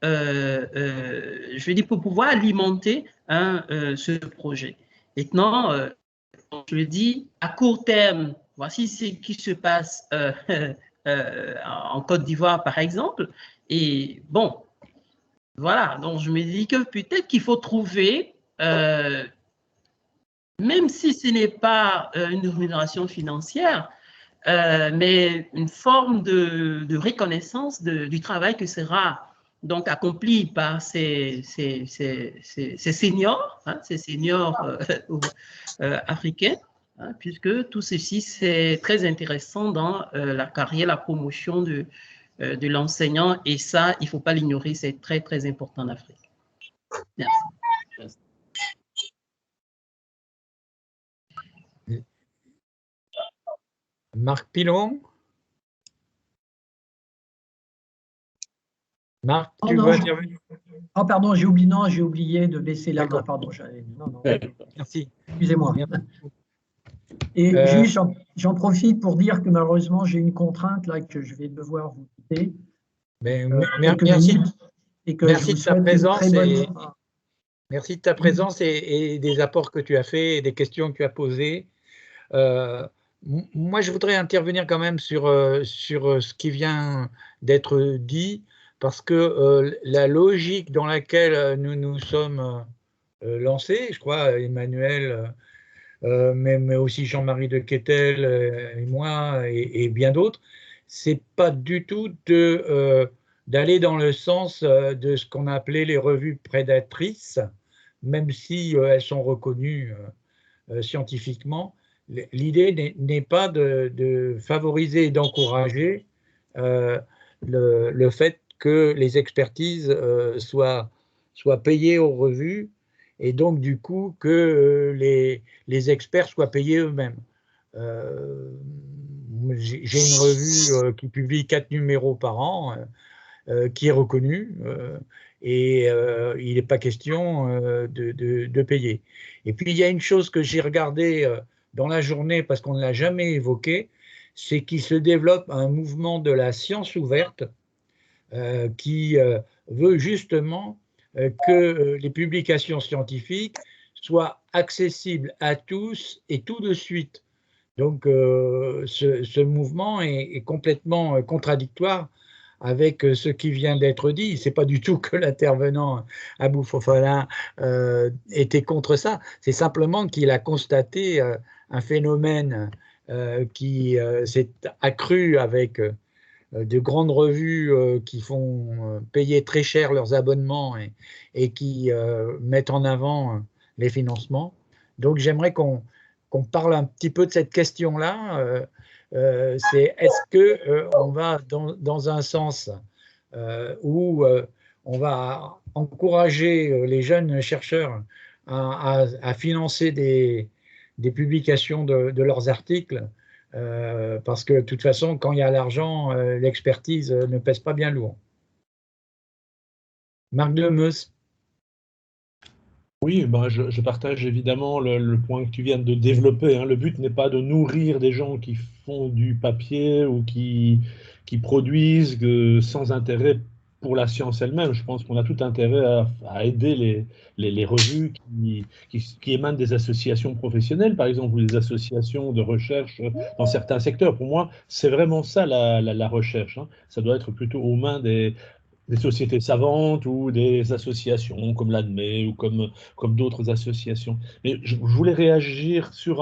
je veux dire, pour pouvoir alimenter, hein, ce projet. Maintenant, je le dis, à court terme, voici ce qui se passe en Côte d'Ivoire, par exemple. Et bon, voilà, donc je me dis que peut-être qu'il faut trouver, même si ce n'est pas une rémunération financière, mais une forme de reconnaissance du travail que sera donc accompli par ces seniors, hein, ces seniors africains, hein, puisque tout ceci, c'est très intéressant dans la carrière, la promotion de l'enseignant, et ça, il ne faut pas l'ignorer, c'est très, très important en Afrique. Merci. Merci. Marc Pilon. Marc, tu veux intervenir? Oh, pardon, j'ai oublié de baisser la main. Pardon, non. Merci. Excusez-moi. Et juste, j'en profite pour dire que malheureusement, j'ai une contrainte là que je vais devoir vous quitter. Merci de ta présence. Merci de ta présence et des apports que tu as faits et des questions que tu as posées. Moi, je voudrais intervenir quand même sur ce qui vient d'être dit, parce que la logique dans laquelle nous nous sommes lancés, je crois, Emmanuel, mais aussi Jean-Marie de Quetel et moi et bien d'autres, c'est pas du tout d'aller dans le sens de ce qu'on a appelé les revues prédatrices, même si elles sont reconnues scientifiquement. L'idée n'est pas de favoriser et d'encourager le fait que les expertises soient payées aux revues et donc du coup que les experts soient payés eux-mêmes. J'ai une revue qui publie 4 numéros par an, qui est reconnue, et il n'est pas question de payer. Et puis il y a une chose que j'ai regardée dans la journée, parce qu'on ne l'a jamais évoqué, c'est qu'il se développe un mouvement de la science ouverte qui veut justement que les publications scientifiques soient accessibles à tous et tout de suite. Donc ce mouvement est complètement contradictoire avec ce qui vient d'être dit. Ce n'est pas du tout que l'intervenant Abou Fofana était contre ça, c'est simplement qu'il a constaté un phénomène qui s'est accru avec de grandes revues qui font payer très cher leurs abonnements et qui mettent en avant les financements. Donc j'aimerais qu'on parle un petit peu de cette question-là. C'est est-ce qu'on va dans un sens où on va encourager les jeunes chercheurs à financer des publications de leurs articles, parce que de toute façon, quand il y a l'argent, l'expertise ne pèse pas bien lourd. Marc Demeuse. Oui, ben je partage évidemment le point que tu viens de développer, hein. Le but n'est pas de nourrir des gens qui font du papier ou qui produisent sans intérêt pour la science elle-même. Je pense qu'on a tout intérêt à aider les revues qui émanent des associations professionnelles, par exemple, ou des associations de recherche dans certains secteurs. Pour moi, c'est vraiment ça la recherche, hein. Ça doit être plutôt aux mains des sociétés savantes ou des associations comme l'ADME ou comme d'autres associations. Mais je voulais réagir sur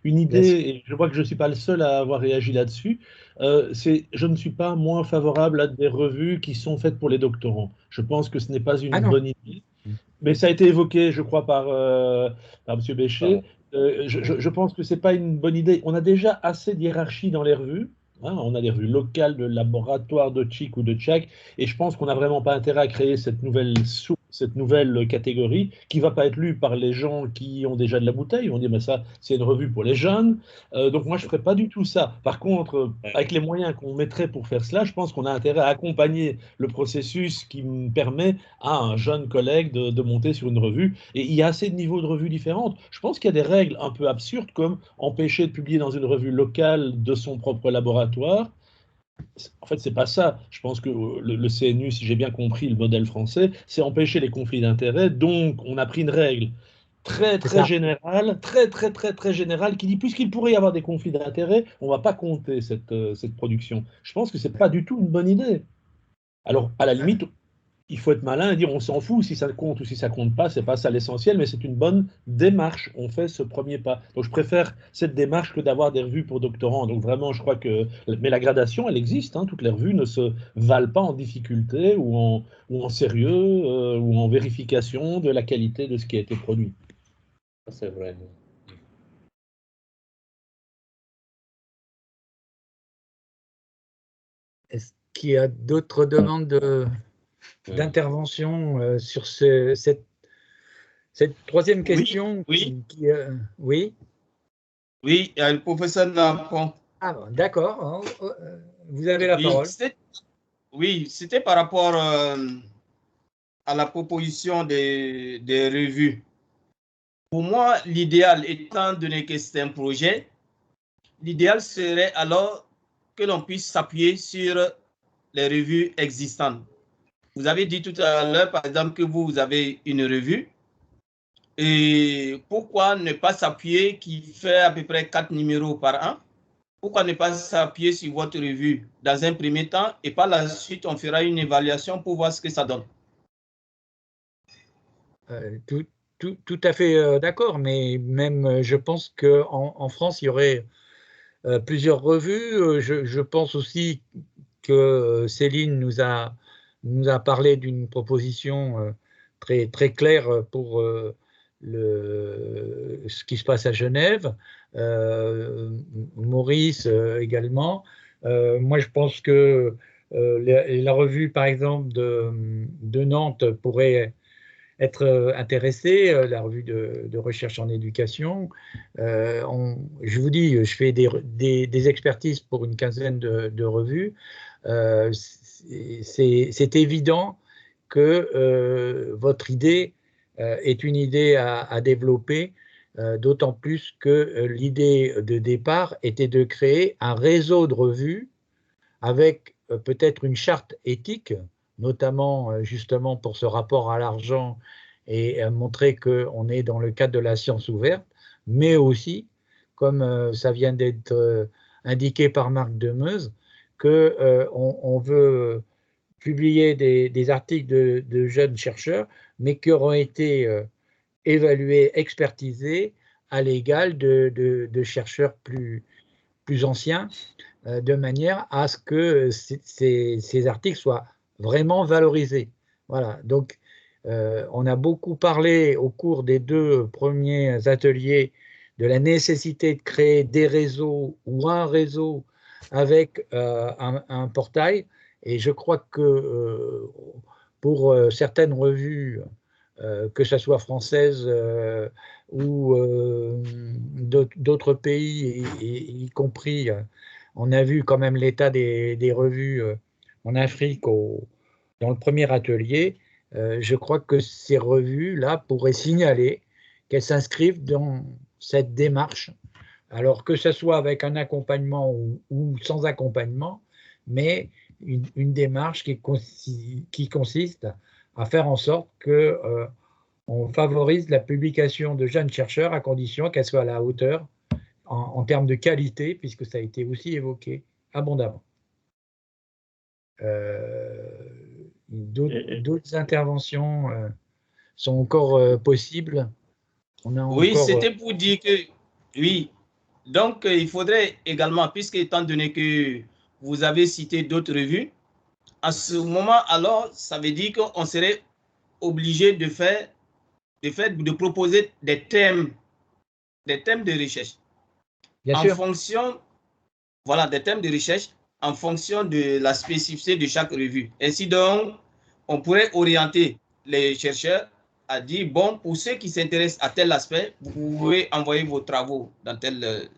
une idée, et je vois que je ne suis pas le seul à avoir réagi là-dessus. Je ne suis pas moins favorable à des revues qui sont faites pour les doctorants. Je pense que ce n'est pas une bonne idée. Mais ça a été évoqué, je crois, par M. Bécher. Je pense que ce n'est pas une bonne idée. On a déjà assez de hiérarchie dans les revues. Hein, on a des revues locales de laboratoire de Chic ou de Tchèque, et je pense qu'on n'a vraiment pas intérêt à créer cette nouvelle catégorie qui ne va pas être lue par les gens qui ont déjà de la bouteille. On dit, mais ça, c'est une revue pour les jeunes. Donc moi, je ne ferais pas du tout ça. Par contre, avec les moyens qu'on mettrait pour faire cela, je pense qu'on a intérêt à accompagner le processus qui me permet à un jeune collègue de monter sur une revue. Et il y a assez de niveaux de revues différentes. Je pense qu'il y a des règles un peu absurdes, comme empêcher de publier dans une revue locale de son propre laboratoire. En fait, c'est pas ça. Je pense que le CNU, si j'ai bien compris le modèle français, c'est empêcher les conflits d'intérêts. Donc, on a pris une règle très générale, très générale, qui dit puisqu'il pourrait y avoir des conflits d'intérêts, on ne va pas compter cette production. Je pense que c'est pas du tout une bonne idée. Alors, à la limite, il faut être malin et dire on s'en fout si ça compte ou si ça compte pas, c'est pas ça l'essentiel, mais c'est une bonne démarche. On fait ce premier pas. Donc je préfère cette démarche que d'avoir des revues pour doctorants. Donc vraiment, je crois que, mais la gradation, elle existe. Hein. Toutes les revues ne se valent pas en difficulté ou en sérieux ou en vérification de la qualité de ce qui a été produit. C'est vrai. Est-ce qu'il y a d'autres demandes d'intervention sur cette troisième question? Oui. Oui. Oui, il y a le professeur Napon. Ah bon, d'accord. Vous avez la parole. Oui, c'était par rapport à la proposition des revues. Pour moi, l'idéal, étant donné que c'est un projet, l'idéal serait alors que l'on puisse s'appuyer sur les revues existantes. Vous avez dit tout à l'heure, par exemple, que vous avez une revue. Et pourquoi ne pas s'appuyer, qui fait à peu près 4 numéros par an? Pourquoi ne pas s'appuyer sur votre revue dans un premier temps et par la suite, on fera une évaluation pour voir ce que ça donne? Tout à fait d'accord, mais même je pense qu'en France, il y aurait plusieurs revues. Je pense aussi que Céline nous a parlé d'une proposition très claire pour ce qui se passe à Genève. Maurice également. Moi, je pense que la revue, par exemple, de Nantes pourrait être intéressée, la revue de recherche en éducation. Je vous dis, je fais des expertises pour une quinzaine de revues. C'est évident que votre idée est une idée à développer, d'autant plus que l'idée de départ était de créer un réseau de revues avec peut-être une charte éthique, notamment justement pour ce rapport à l'argent et montrer qu'on est dans le cadre de la science ouverte, mais aussi, comme ça vient d'être indiqué par Marc Demeuse, qu'on veut publier des articles de jeunes chercheurs, mais qui auront été évalués, expertisés à l'égal de chercheurs plus anciens, de manière à ce que ces articles soient vraiment valorisés. Voilà, donc on a beaucoup parlé au cours des 2 premiers ateliers de la nécessité de créer des réseaux ou un réseau avec un portail, et je crois que pour certaines revues, que ce soit françaises ou d'autres pays, y compris, on a vu quand même l'état des revues en Afrique dans le premier atelier. Je crois que ces revues-là pourraient signaler qu'elles s'inscrivent dans cette démarche, alors que ce soit avec un accompagnement ou sans accompagnement, mais une démarche qui consiste à faire en sorte que on favorise la publication de jeunes chercheurs à condition qu'elle soit à la hauteur en termes de qualité, puisque ça a été aussi évoqué abondamment. D'autres interventions sont encore possibles. Oui, c'était pour dire que, oui, donc il faudrait également, puisque étant donné que vous avez cité d'autres revues, à ce moment, alors, ça veut dire qu'on serait obligé de proposer des thèmes de recherche. Bien en sûr. fonction, voilà, des thèmes de recherche en fonction de la spécificité de chaque revue. Ainsi donc, on pourrait orienter les chercheurs à dire, bon, pour ceux qui s'intéressent à tel aspect, vous pouvez envoyer vos travaux dans telle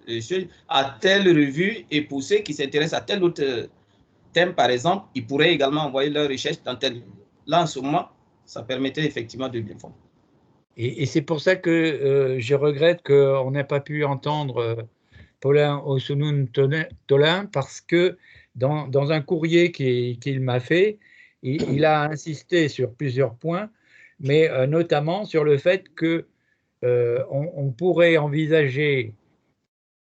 à telle revue, et pour ceux qui s'intéressent à tel autre thème, par exemple, ils pourraient également envoyer leurs recherches dans tel. Là, en ce moment, ça permettait effectivement de bien faire. Et c'est pour ça que je regrette qu'on n'ait pas pu entendre Paulin Osounoun-Tolin, parce que dans un courrier qu'il m'a fait, il a insisté sur plusieurs points, mais notamment sur le fait qu'on pourrait envisager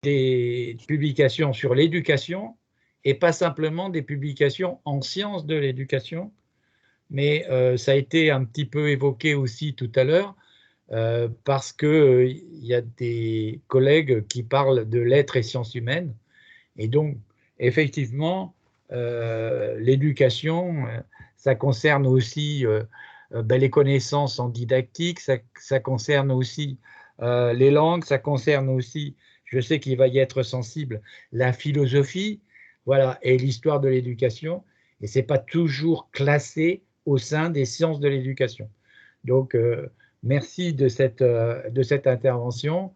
des publications sur l'éducation et pas simplement des publications en sciences de l'éducation, mais ça a été un petit peu évoqué aussi tout à l'heure, parce qu'il y a des collègues qui parlent de lettres et sciences humaines, et donc effectivement l'éducation, ça concerne aussi les connaissances en didactique, ça concerne aussi les langues, ça concerne aussi, je sais qu'il va y être sensible, la philosophie, voilà, et l'histoire de l'éducation, et c'est pas toujours classé au sein des sciences de l'éducation. Donc merci de cette intervention.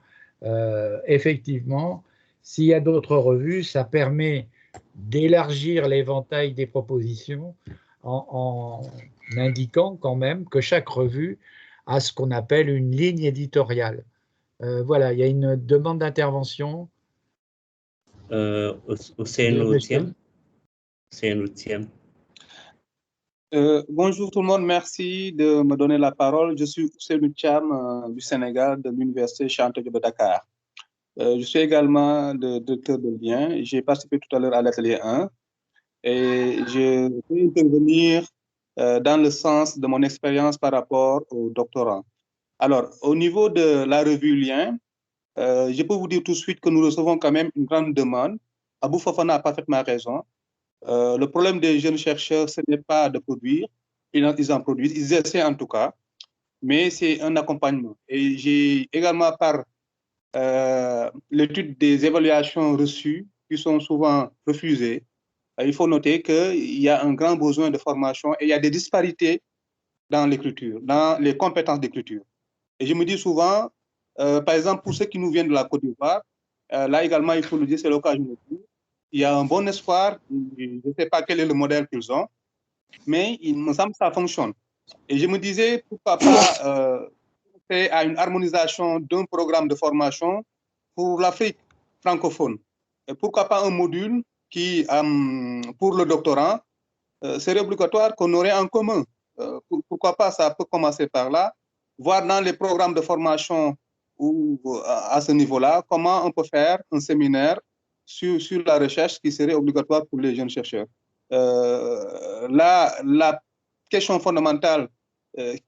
Effectivement, s'il y a d'autres revues, ça permet d'élargir l'éventail des propositions en indiquant quand même que chaque revue a ce qu'on appelle une ligne éditoriale. Voilà, il y a une demande d'intervention. C'est un outil. Bonjour tout le monde, merci de me donner la parole. Je suis Ousseynou Thiam du Sénégal, de l'Université Cheikh Anta Diop de Dakar. Je suis également le directeur de lien. J'ai participé tout à l'heure à l'atelier 1 et je vais intervenir dans le sens de mon expérience par rapport aux doctorants. Alors, au niveau de la revue Lien, je peux vous dire tout de suite que nous recevons quand même une grande demande. Abou Fofana a parfaitement raison. Le problème des jeunes chercheurs, ce n'est pas de produire, ils en produisent, ils essaient en tout cas, mais c'est un accompagnement. Et j'ai également par l'étude des évaluations reçues qui sont souvent refusées, il faut noter qu'il y a un grand besoin de formation et il y a des disparités dans l'écriture, dans les compétences d'écriture. Et je me dis souvent, par exemple, pour ceux qui nous viennent de la Côte d'Ivoire, là également, il faut le dire, c'est l'occasion de dire, il y a un bon espoir, je ne sais pas quel est le modèle qu'ils ont, mais il me semble que ça fonctionne. Et je me disais, pourquoi pas faire à une harmonisation d'un programme de formation pour l'Afrique francophone. Et pourquoi pas un module qui, pour le doctorant, serait obligatoire qu'on aurait en commun. Pourquoi pas, ça peut commencer par là, voir dans les programmes de formation ou à ce niveau-là, comment on peut faire un séminaire sur la recherche qui serait obligatoire pour les jeunes chercheurs. La question fondamentale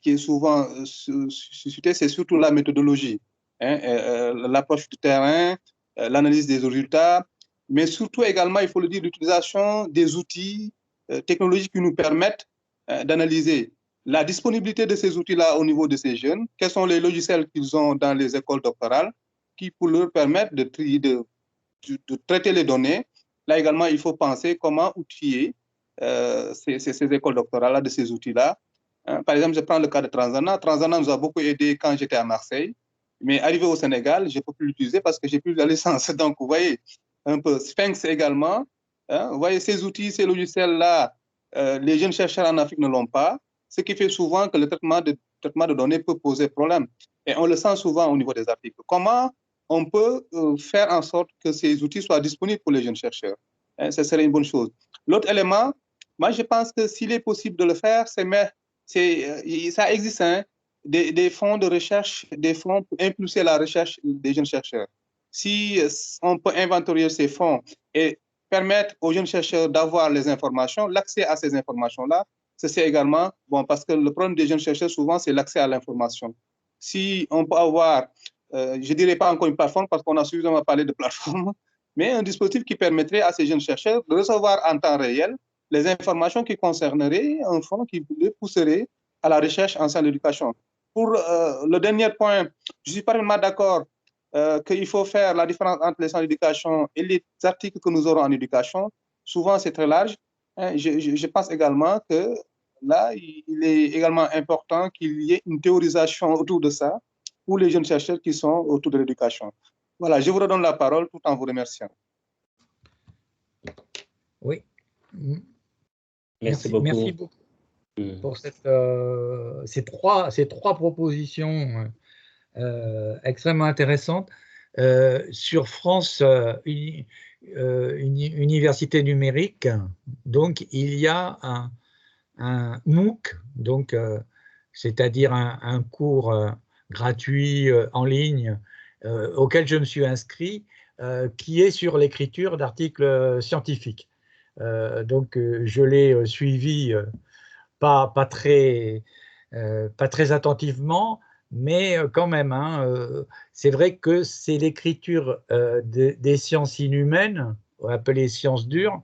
qui est souvent suscitée, c'est surtout la méthodologie, l'approche du terrain, l'analyse des résultats, mais surtout également, il faut le dire, l'utilisation des outils technologiques qui nous permettent d'analyser la disponibilité de ces outils-là au niveau de ces jeunes, quels sont les logiciels qu'ils ont dans les écoles doctorales qui pour leur permettre de traiter les données. Là également, il faut penser comment outiller ces écoles doctorales de ces outils-là. Par exemple, je prends le cas de Transana. Transana nous a beaucoup aidé quand j'étais à Marseille, mais arrivé au Sénégal, je ne peux plus l'utiliser parce que j'ai plus la licence. Donc, vous voyez, un peu Sphinx également. Vous voyez, ces outils, ces logiciels-là, les jeunes chercheurs en Afrique ne l'ont pas, ce qui fait souvent que le traitement de données peut poser problème. Et on le sent souvent au niveau des articles. Comment on peut faire en sorte que ces outils soient disponibles pour les jeunes chercheurs? Ce serait une bonne chose. L'autre élément, moi, je pense que s'il est possible de le faire, ça existe, hein, des fonds de recherche, des fonds pour impulser la recherche des jeunes chercheurs. Si on peut inventorier ces fonds et permettre aux jeunes chercheurs d'avoir les informations, l'accès à ces informations-là, c'est également bon, parce que le problème des jeunes chercheurs, souvent, c'est l'accès à l'information. Si on peut avoir, je ne dirais pas encore une plateforme, parce qu'on a suffisamment parlé de plateforme, mais un dispositif qui permettrait à ces jeunes chercheurs de recevoir en temps réel les informations qui concerneraient un fonds qui les pousserait à la recherche en sciences de l'éducation. Pour le dernier point, je suis parfaitement d'accord qu'il faut faire la différence entre les sciences de l'éducation et les articles que nous aurons en éducation. Souvent, c'est très large. Je pense également que là, il est également important qu'il y ait une théorisation autour de ça pour les jeunes chercheurs qui sont autour de l'éducation. Voilà, je vous redonne la parole tout en vous remerciant. Oui. Merci beaucoup. Merci beaucoup pour ces trois propositions extrêmement intéressantes. Sur France Université numérique, donc il y a un MOOC, donc c'est-à-dire un cours gratuit en ligne auquel je me suis inscrit, qui est sur l'écriture d'articles scientifiques. Donc je l'ai suivi pas très attentivement, mais quand même, hein, c'est vrai que c'est l'écriture des sciences inhumaines, appelées sciences dures,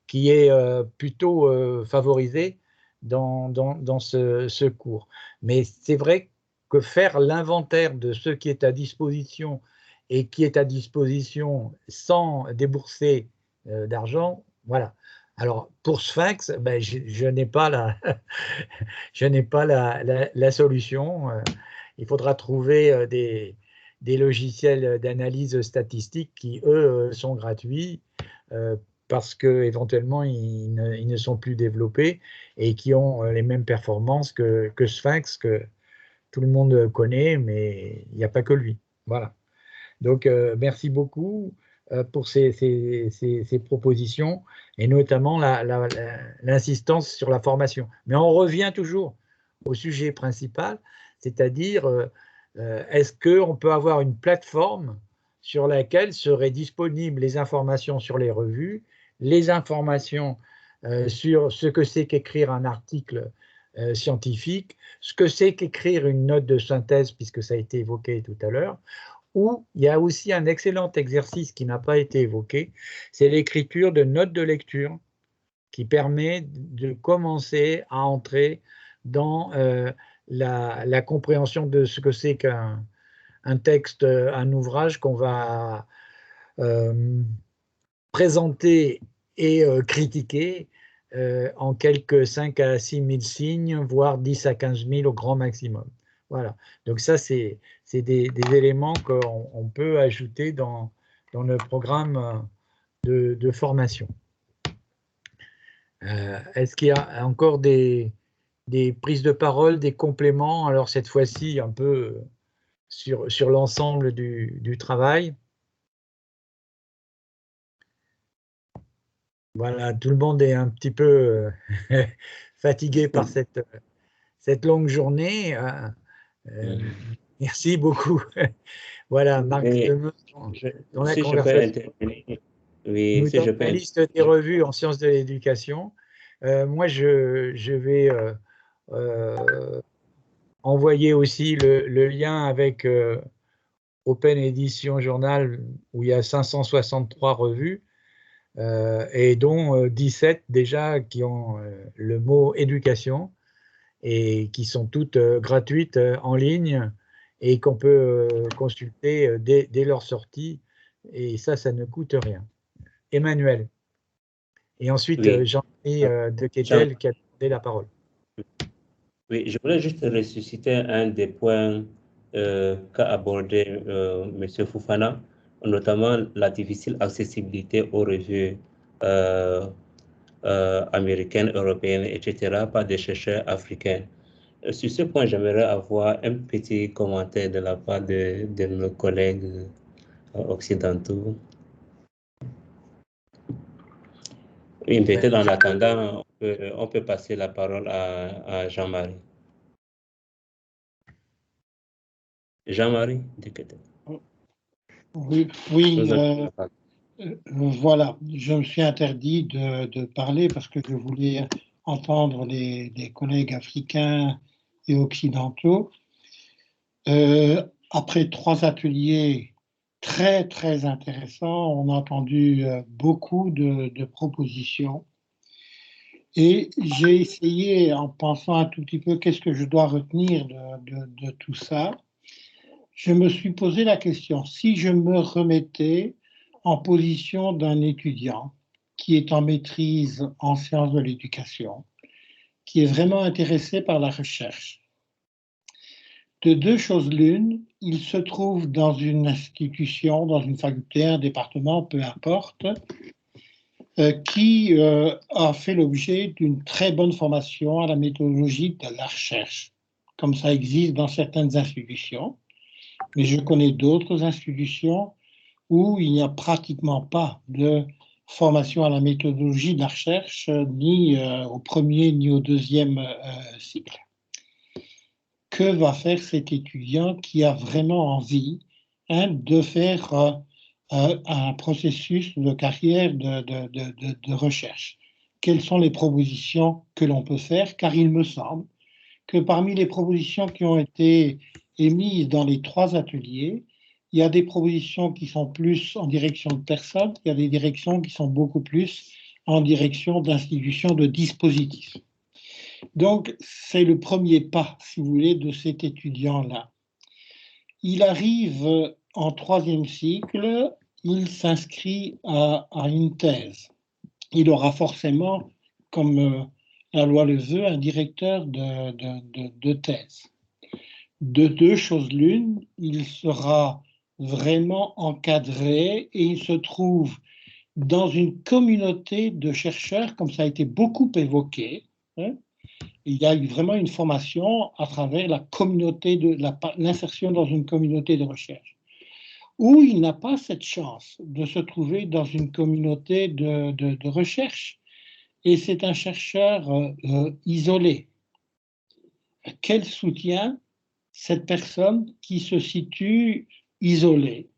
qui est plutôt favorisée dans ce cours. Mais c'est vrai que faire l'inventaire de ce qui est à disposition et qui est à disposition sans débourser d'argent, voilà. Alors, pour Sphinx, ben, je n'ai pas la solution. Il faudra trouver des logiciels d'analyse statistique qui, eux, sont gratuits parce qu'éventuellement, ils ne sont plus développés et qui ont les mêmes performances que Sphinx, que tout le monde connaît, mais il n'y a pas que lui. Voilà. Donc, merci beaucoup pour ces propositions et notamment l'insistance sur la formation. Mais on revient toujours au sujet principal, c'est-à-dire est-ce qu'on peut avoir une plateforme sur laquelle seraient disponibles les informations sur les revues, les informations sur ce que c'est qu'écrire un article scientifique, ce que c'est qu'écrire une note de synthèse, puisque ça a été évoqué tout à l'heure, où il y a aussi un excellent exercice qui n'a pas été évoqué, c'est l'écriture de notes de lecture qui permet de commencer à entrer dans la compréhension de ce que c'est qu'un texte, un ouvrage qu'on va présenter et critiqué en quelques 5 à 6 000 signes, voire 10 à 15 000 au grand maximum. Voilà. Donc ça, c'est des éléments qu'on peut ajouter dans le programme de formation. Est-ce qu'il y a encore des prises de parole, des compléments? Alors cette fois-ci, un peu sur l'ensemble du travail. Voilà, tout le monde est un petit peu fatigué par cette longue journée. Merci beaucoup. Voilà, Marc Demeux, dans la conversation. Oui, nous si je donne peux la liste des revues en sciences de l'éducation. Moi, je vais envoyer aussi le lien avec Open Edition Journal, où il y a 563 revues, et dont 17 déjà qui ont le mot éducation, et qui sont toutes gratuites en ligne, et qu'on peut consulter dès leur sortie, et ça ne coûte rien. Emmanuel. Et ensuite, oui. Jean-Marie de Quetel qui a demandé la parole. Oui, je voulais juste ressusciter un des points qu'a abordé M. Fofana, notamment la difficile accessibilité aux revues américaines, européennes, etc., par des chercheurs africains. Sur ce point, j'aimerais avoir un petit commentaire de la part de nos collègues occidentaux. Oui, peut-être en attendant, on peut passer la parole à Jean-Marie. Jean-Marie, oui, voilà, je me suis interdit de parler parce que je voulais entendre les collègues africains et occidentaux. Après 3 ateliers très, très intéressants, on a entendu beaucoup de propositions. Et j'ai essayé, en pensant un tout petit peu qu'est-ce que je dois retenir de tout ça, je me suis posé la question, si je me remettais en position d'un étudiant qui est en maîtrise en sciences de l'éducation, qui est vraiment intéressé par la recherche, de 2 choses l'une, il se trouve dans une institution, dans une faculté, un département, peu importe, qui a fait l'objet d'une très bonne formation à la méthodologie de la recherche, comme ça existe dans certaines institutions. Mais je connais d'autres institutions où il n'y a pratiquement pas de formation à la méthodologie de la recherche, ni au premier ni au deuxième cycle. Que va faire cet étudiant qui a vraiment envie de faire un processus de carrière de recherche? Quelles sont les propositions que l'on peut faire? Car il me semble que parmi les propositions qui ont été émises dans les 3 ateliers, il y a des propositions qui sont plus en direction de personnes, il y a des directions qui sont beaucoup plus en direction d'institutions, de dispositifs. Donc, c'est le premier pas, si vous voulez, de cet étudiant-là. Il arrive en 3e cycle, il s'inscrit à une thèse. Il aura forcément, comme la loi le veut, un directeur de thèse. De 2 choses l'une, il sera vraiment encadré et il se trouve dans une communauté de chercheurs, comme ça a été beaucoup évoqué. Il y a eu vraiment une formation à travers la communauté, l'insertion dans une communauté de recherche, où il n'a pas cette chance de se trouver dans une communauté de recherche. Et c'est un chercheur isolé. Quel soutien cette personne qui se situe isolée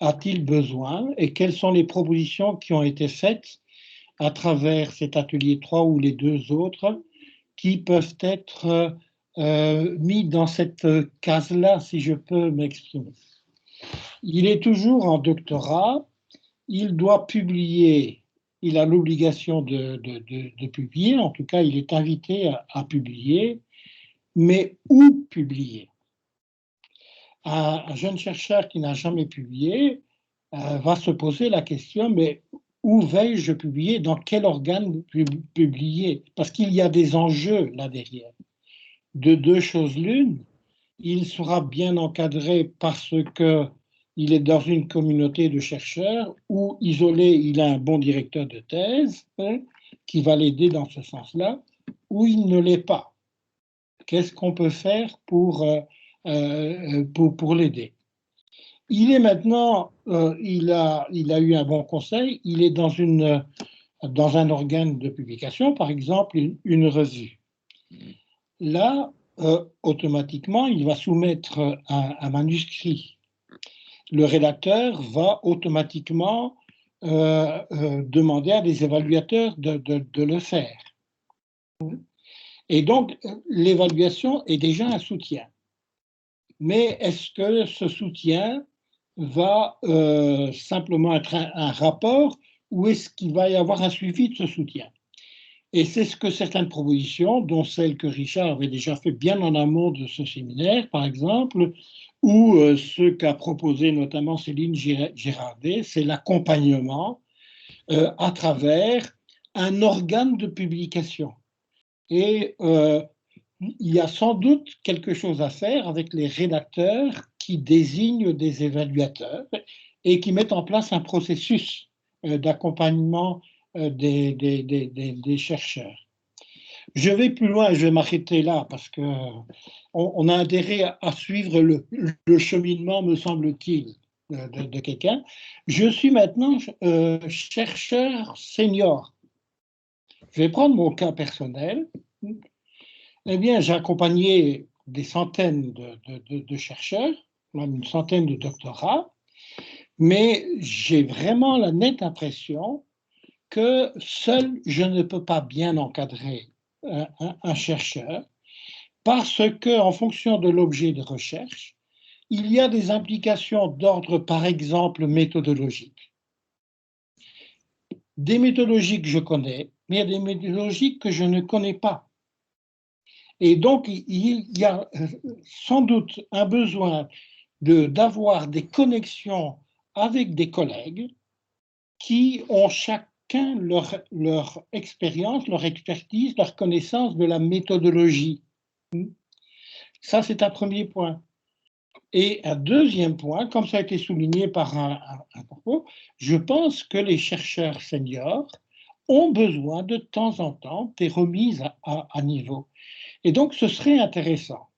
a-t-il besoin et quelles sont les propositions qui ont été faites à travers cet atelier 3 ou les 2 autres qui peuvent être mis dans cette case-là, si je peux m'exprimer. Il est toujours en doctorat, il doit publier, il a l'obligation de publier, en tout cas il est invité à publier, mais où publier? Un jeune chercheur qui n'a jamais publié va se poser la question, mais où vais-je publier, dans quel organe publier, parce qu'il y a des enjeux là derrière. De deux choses l'une, il sera bien encadré parce qu'il est dans une communauté de chercheurs où, isolé, il a un bon directeur de thèse qui va l'aider dans ce sens-là, ou il ne l'est pas. Qu'est-ce qu'on peut faire pour l'aider? Il est maintenant, il a eu un bon conseil, il est dans un organe de publication, par exemple une revue. Là, automatiquement, il va soumettre un manuscrit. Le rédacteur va automatiquement demander à des évaluateurs de le faire. Et donc, l'évaluation est déjà un soutien. Mais est-ce que ce soutien va simplement être un rapport ou est-ce qu'il va y avoir un suivi de ce soutien? Et c'est ce que certaines propositions, dont celle que Richard avait déjà fait bien en amont de ce séminaire, par exemple, ou ce qu'a proposé notamment Céline Girardet, c'est l'accompagnement à travers un organe de publication. Et il y a sans doute quelque chose à faire avec les rédacteurs qui désignent des évaluateurs et qui mettent en place un processus d'accompagnement des chercheurs. Je vais plus loin, je vais m'arrêter là parce qu'on a intérêt à suivre le cheminement, me semble-t-il, de quelqu'un. Je suis maintenant chercheur senior. Je vais prendre mon cas personnel. Eh bien, j'ai accompagné des centaines de chercheurs, même une centaine de doctorats, mais j'ai vraiment la nette impression que seul je ne peux pas bien encadrer un chercheur parce que, en fonction de l'objet de recherche, il y a des implications d'ordre, par exemple, méthodologique. Des méthodologies que je connais, mais il y a des méthodologies que je ne connais pas. Et donc, il y a sans doute un besoin d'avoir des connexions avec des collègues qui ont chacun leur expérience, leur expertise, leur connaissance de la méthodologie. Ça, c'est un premier point. Et un deuxième point, comme ça a été souligné par un propos, je pense que les chercheurs seniors ont besoin de temps en temps des remises à niveau. Et donc, ce serait intéressant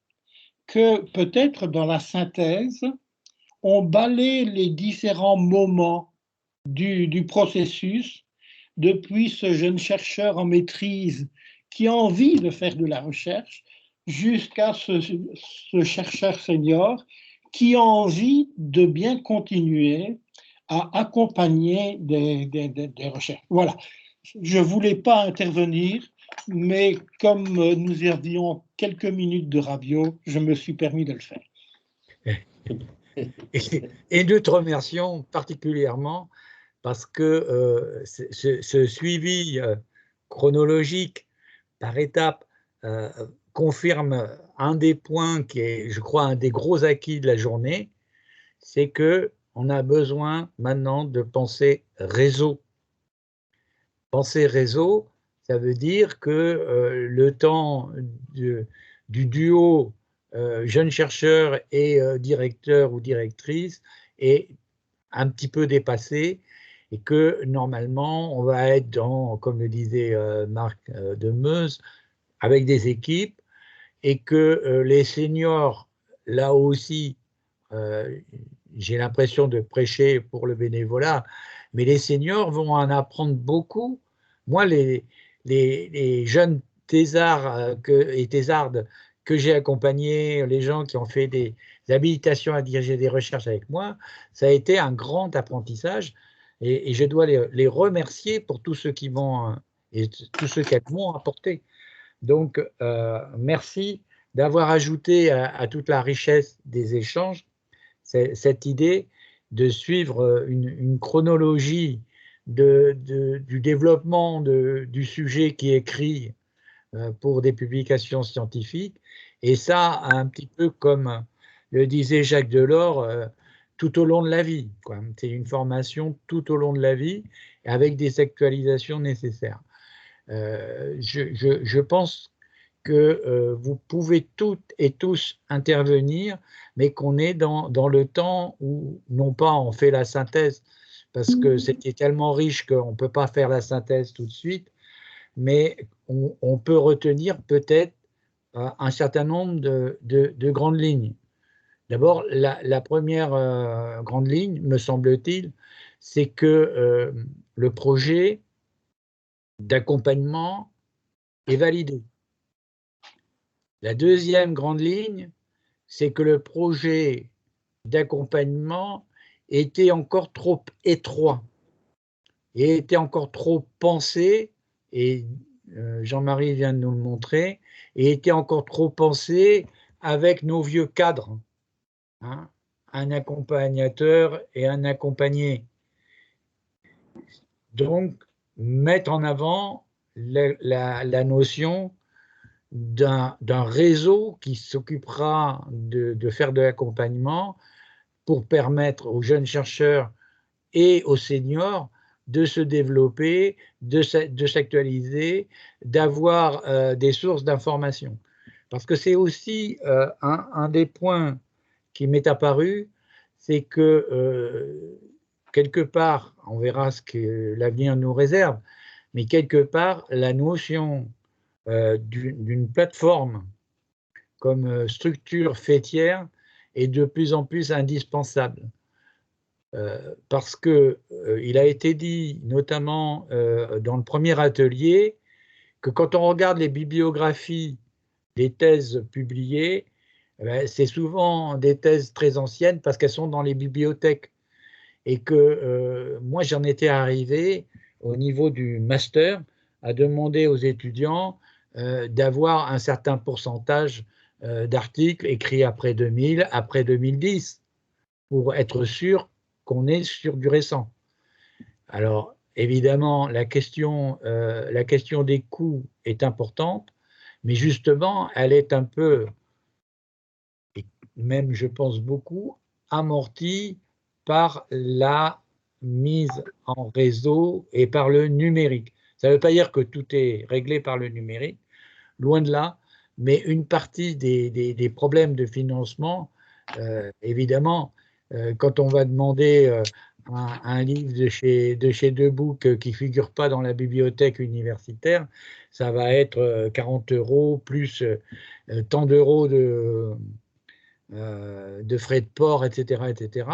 que peut-être dans la synthèse, on balaie les différents moments du processus, depuis ce jeune chercheur en maîtrise qui a envie de faire de la recherche, jusqu'à ce chercheur senior qui a envie de bien continuer à accompagner des recherches. Voilà, je ne voulais pas intervenir, mais comme nous avions quelques minutes de radio, je me suis permis de le faire. Et nous te remercions particulièrement parce que ce suivi chronologique par étapes confirme un des points qui est, je crois, un des gros acquis de la journée, c'est qu'on a besoin maintenant de penser réseau. Penser réseau, ça veut dire que le temps du duo jeune chercheur et directeur ou directrice est un petit peu dépassé et que normalement on va être dans, comme le disait Marc Demeuse, avec des équipes et que les seniors, là aussi, j'ai l'impression de prêcher pour le bénévolat, mais les seniors vont en apprendre beaucoup. Moi, les jeunes thésards et thésardes que j'ai accompagnés, les gens qui ont fait des habilitations à diriger des recherches avec moi, ça a été un grand apprentissage et je dois les remercier pour tout ce qu'ils m'ont et tout ce qu'elles m'ont apporté. Donc, merci d'avoir ajouté à toute la richesse des échanges cette idée de suivre une chronologie du développement du sujet qui est écrit pour des publications scientifiques. Et ça, un petit peu comme le disait Jacques Delors, tout au long de la vie. C'est une formation tout au long de la vie, avec des actualisations nécessaires. Je pense que vous pouvez toutes et tous intervenir, mais qu'on est dans le temps où, non pas on fait la synthèse, parce que c'était tellement riche qu'on ne peut pas faire la synthèse tout de suite, mais on peut retenir peut-être un certain nombre de grandes lignes. D'abord, la première grande ligne, me semble-t-il, c'est que le projet d'accompagnement est validé. La deuxième grande ligne, c'est que le projet d'accompagnement était encore trop étroit et était encore trop pensé, et Jean-Marie vient de nous le montrer, et était encore trop pensé avec nos vieux cadres, hein, un accompagnateur et un accompagné. Donc, mettre en avant la notion d'un réseau qui s'occupera de faire de l'accompagnement pour permettre aux jeunes chercheurs et aux seniors de se développer, de s'actualiser, d'avoir des sources d'information. Parce que c'est aussi un des points qui m'est apparu, c'est que quelque part, on verra ce que l'avenir nous réserve, mais quelque part, la notion d'une plateforme comme structure fêtière est de plus en plus indispensable. Parce qu'il a été dit, notamment dans le premier atelier, que quand on regarde les bibliographies des thèses publiées, c'est souvent des thèses très anciennes parce qu'elles sont dans les bibliothèques. Et que moi, j'en étais arrivé au niveau du master à demander aux étudiants d'avoir un certain pourcentage d'articles écrits après 2000, après 2010, pour être sûr qu'on est sur du récent. Alors, évidemment, la question des coûts est importante, mais justement, elle est un peu, et même je pense beaucoup, amortie par la mise en réseau et par le numérique. Ça ne veut pas dire que tout est réglé par le numérique, loin de là, mais une partie des problèmes de financement, évidemment, quand on va demander un livre de chez Debook qui ne figure pas dans la bibliothèque universitaire, ça va être 40 € plus tant d'euros de frais de port, etc., etc.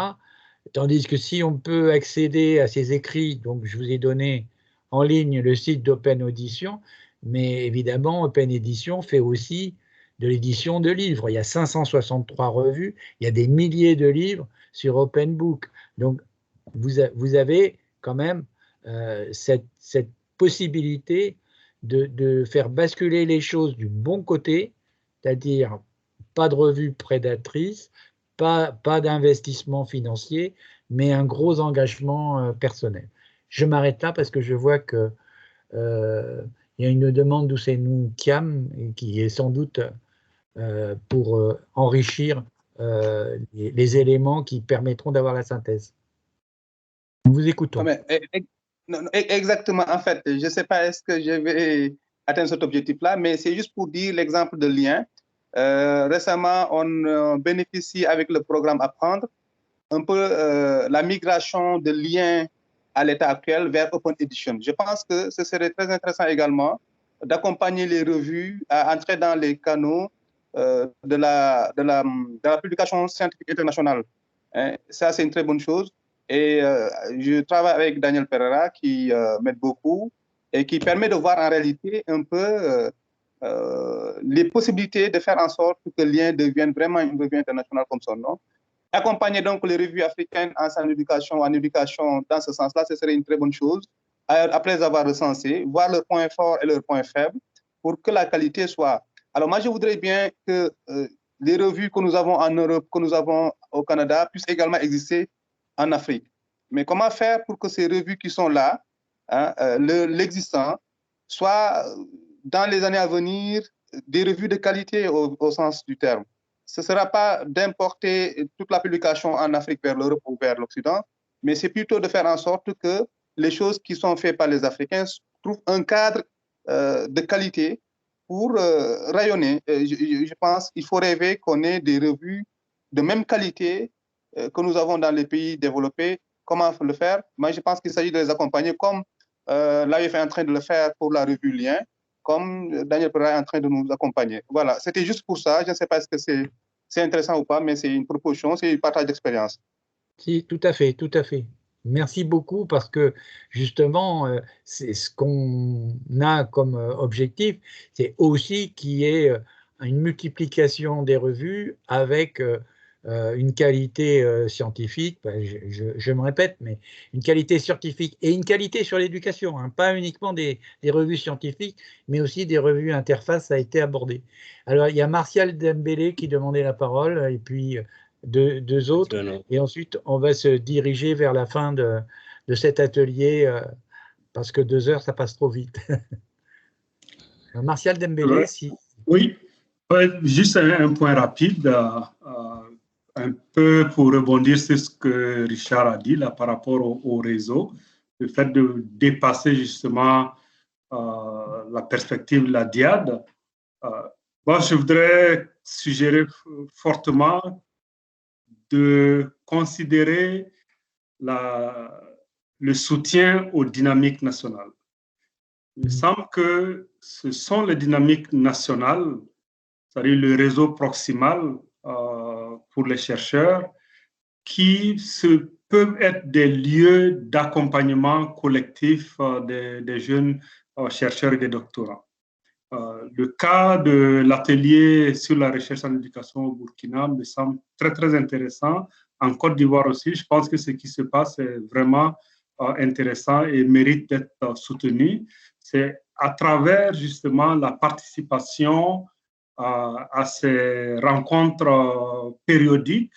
Tandis que si on peut accéder à ces écrits, donc je vous ai donné en ligne le site d'Open Audition, mais évidemment, Open Edition fait aussi de l'édition de livres. Il y a 563 revues, il y a des milliers de livres sur Open Book. Donc, vous avez quand même cette possibilité de faire basculer les choses du bon côté, c'est-à-dire pas de revues prédatrices, pas d'investissement financier, mais un gros engagement personnel. Je m'arrête là parce que je vois que il y a une demande d'Ousseynou Kiam qui est sans doute pour enrichir les éléments qui permettront d'avoir la synthèse. Nous vous écoutons. Non, exactement. En fait, je ne sais pas est-ce que je vais atteindre cet objectif-là, mais c'est juste pour dire l'exemple de lien. Récemment, on bénéficie avec le programme Apprendre un peu la migration de liens à l'état actuel vers Open Edition. Je pense que ce serait très intéressant également d'accompagner les revues à entrer dans les canaux de la publication scientifique internationale. Hein, ça, c'est une très bonne chose. Et je travaille avec Daniel Pereira qui m'aide beaucoup et qui permet de voir en réalité un peu les possibilités de faire en sorte que le lien devienne vraiment une revue internationale comme son nom. Accompagner donc les revues africaines en éducation dans ce sens-là, ce serait une très bonne chose, après avoir recensé, voir leurs points forts et leurs points faibles, pour que la qualité soit... Alors moi, je voudrais bien que les revues que nous avons en Europe, que nous avons au Canada, puissent également exister en Afrique. Mais comment faire pour que ces revues qui sont là, hein, l'existant, soient dans les années à venir des revues de qualité au sens du terme? ce ne sera pas d'importer toute la publication en Afrique vers l'Europe ou vers l'Occident, mais c'est plutôt de faire en sorte que les choses qui sont faites par les Africains trouvent un cadre de qualité pour rayonner. Je pense qu'il faut rêver qu'on ait des revues de même qualité que nous avons dans les pays développés. Comment le faire? Moi, je pense qu'il s'agit de les accompagner comme l'AEF est en train de le faire pour la revue Lien, comme Daniel Pereira est en train de nous accompagner. Voilà, c'était juste pour ça. Je ne sais pas si c'est intéressant ou pas, mais c'est une proposition, c'est un partage d'expérience. Si, tout à fait, tout à fait. Merci beaucoup parce que justement, c'est ce qu'on a comme objectif, c'est aussi qu'il y ait une multiplication des revues avec une qualité scientifique, je me répète, mais une qualité scientifique et une qualité sur l'éducation, hein, pas uniquement des revues scientifiques, mais aussi des revues interfaces, ça a été abordé. Alors, il y a Martial Dembélé qui demandait la parole, et puis deux autres, et ensuite on va se diriger vers la fin de cet atelier, parce que 2 heures, ça passe trop vite. Martial Dembélé, si... Oui, juste un point rapide, un peu pour rebondir sur ce que Richard a dit là, par rapport au réseau, le fait de dépasser justement la perspective de la diade. Moi, je voudrais suggérer fortement de considérer le soutien aux dynamiques nationales. Il me semble que ce sont les dynamiques nationales, c'est-à-dire le réseau proximal pour les chercheurs, qui peuvent être des lieux d'accompagnement collectif des jeunes chercheurs et des doctorants. Le cas de l'atelier sur la recherche en éducation au Burkina me semble très, très intéressant. En Côte d'Ivoire aussi, je pense que ce qui se passe est vraiment intéressant et mérite d'être soutenu. C'est à travers justement la participation à ces rencontres périodiques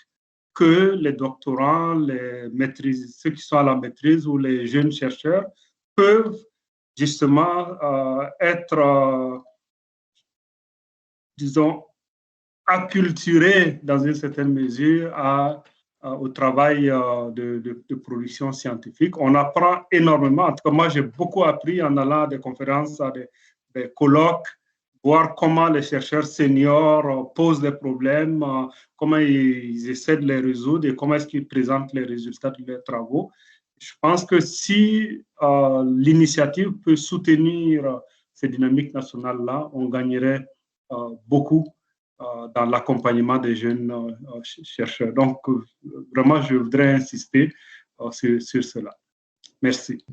que les doctorants, les maîtrises, ceux qui sont à la maîtrise ou les jeunes chercheurs peuvent justement être, disons, acculturés dans une certaine mesure au travail de production scientifique. On apprend énormément. En tout cas, moi, j'ai beaucoup appris en allant à des conférences, à des colloques, voir comment les chercheurs seniors posent des problèmes, comment ils essaient de les résoudre et comment est-ce qu'ils présentent les résultats de leurs travaux. Je pense que si l'initiative peut soutenir ces dynamiques nationales-là, on gagnerait beaucoup dans l'accompagnement des jeunes chercheurs. Donc, vraiment, je voudrais insister sur cela. Merci.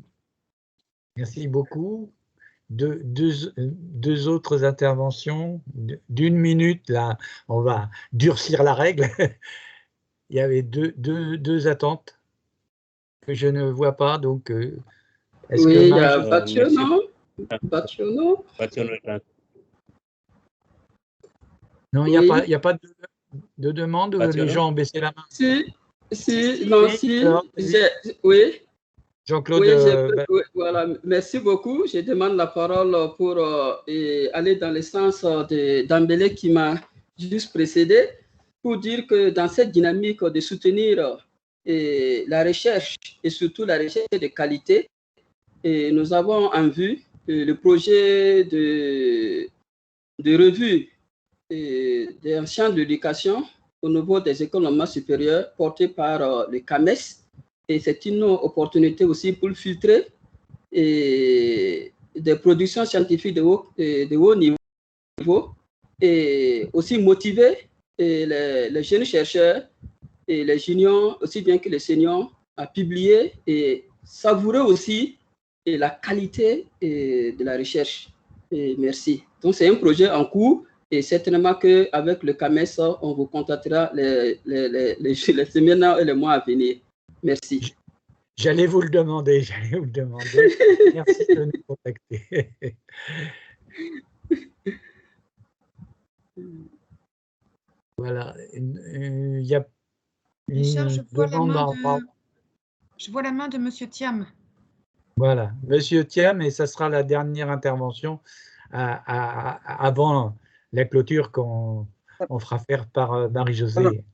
Merci beaucoup. Deux autres interventions d'1 minute. Là, on va durcir la règle. Il y avait deux attentes que je ne vois pas. Donc, oui, il y a Bationo. Non, il n'y a pas de demande. Les gens ont baissé la main. Oui. Jean-Claude. Oui, voilà. Merci beaucoup. Je demande la parole pour aller dans le sens de Dembélé qui m'a juste précédé, pour dire que dans cette dynamique de soutenir la recherche et surtout la recherche de qualité, nous avons en vue le projet de revue d'un champ d'éducation au niveau des écoles normales supérieures porté par le CAMES. Et c'est une opportunité aussi pour filtrer des productions scientifiques de haut niveau et aussi motiver les jeunes chercheurs et les juniors, aussi bien que les seniors, à publier et savourer aussi la qualité de la recherche. Et merci. Donc, c'est un projet en cours et certainement qu'avec le CAMES, on vous contactera les semaines et les mois à venir. Merci. J'allais vous le demander. Merci de nous contacter. Voilà. Il y a Richard, je vois la main de Monsieur Thiam. Voilà, Monsieur Thiam, et ça sera la dernière intervention avant la clôture qu'on on fera faire par Marie-Josée.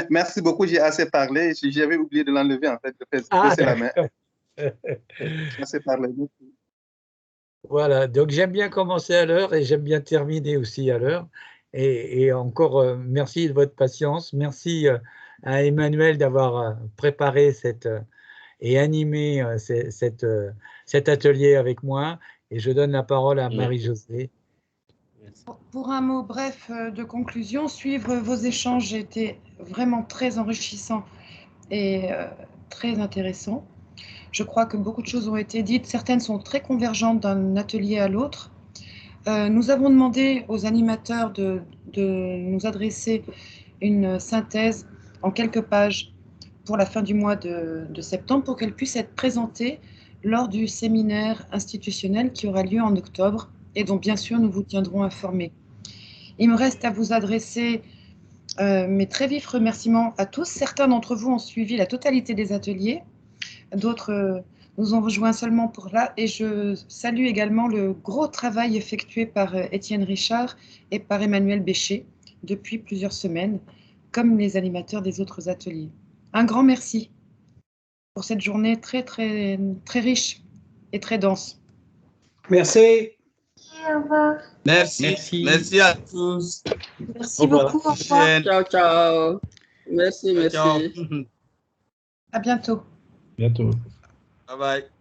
Merci beaucoup, j'ai assez parlé. J'avais oublié de l'enlever, en fait, de baisser la main. J'ai assez parlé. Voilà, donc j'aime bien commencer à l'heure et j'aime bien terminer aussi à l'heure. Et encore, merci de votre patience. Merci à Emmanuel d'avoir préparé et animé cet atelier avec moi. Et je donne la parole à Marie-Josée. Pour un mot bref de conclusion, suivre vos échanges était vraiment très enrichissant et très intéressant. Je crois que beaucoup de choses ont été dites. Certaines sont très convergentes d'un atelier à l'autre. Nous avons demandé aux animateurs de nous adresser une synthèse en quelques pages pour la fin du mois de septembre pour qu'elle puisse être présentée lors du séminaire institutionnel qui aura lieu en octobre et dont bien sûr nous vous tiendrons informés. Il me reste à vous adresser mes très vifs remerciements à tous. Certains d'entre vous ont suivi la totalité des ateliers, d'autres nous ont rejoints seulement pour là, et je salue également le gros travail effectué par Étienne Richard et par Emmanuel Bécher depuis plusieurs semaines, comme les animateurs des autres ateliers. Un grand merci pour cette journée très, très, très riche et très dense. Merci. Au revoir. Merci. Merci à tous. Merci beaucoup. Au revoir. Ciao, ciao. Merci, merci. Ciao. À bientôt. Bientôt. Bye bye.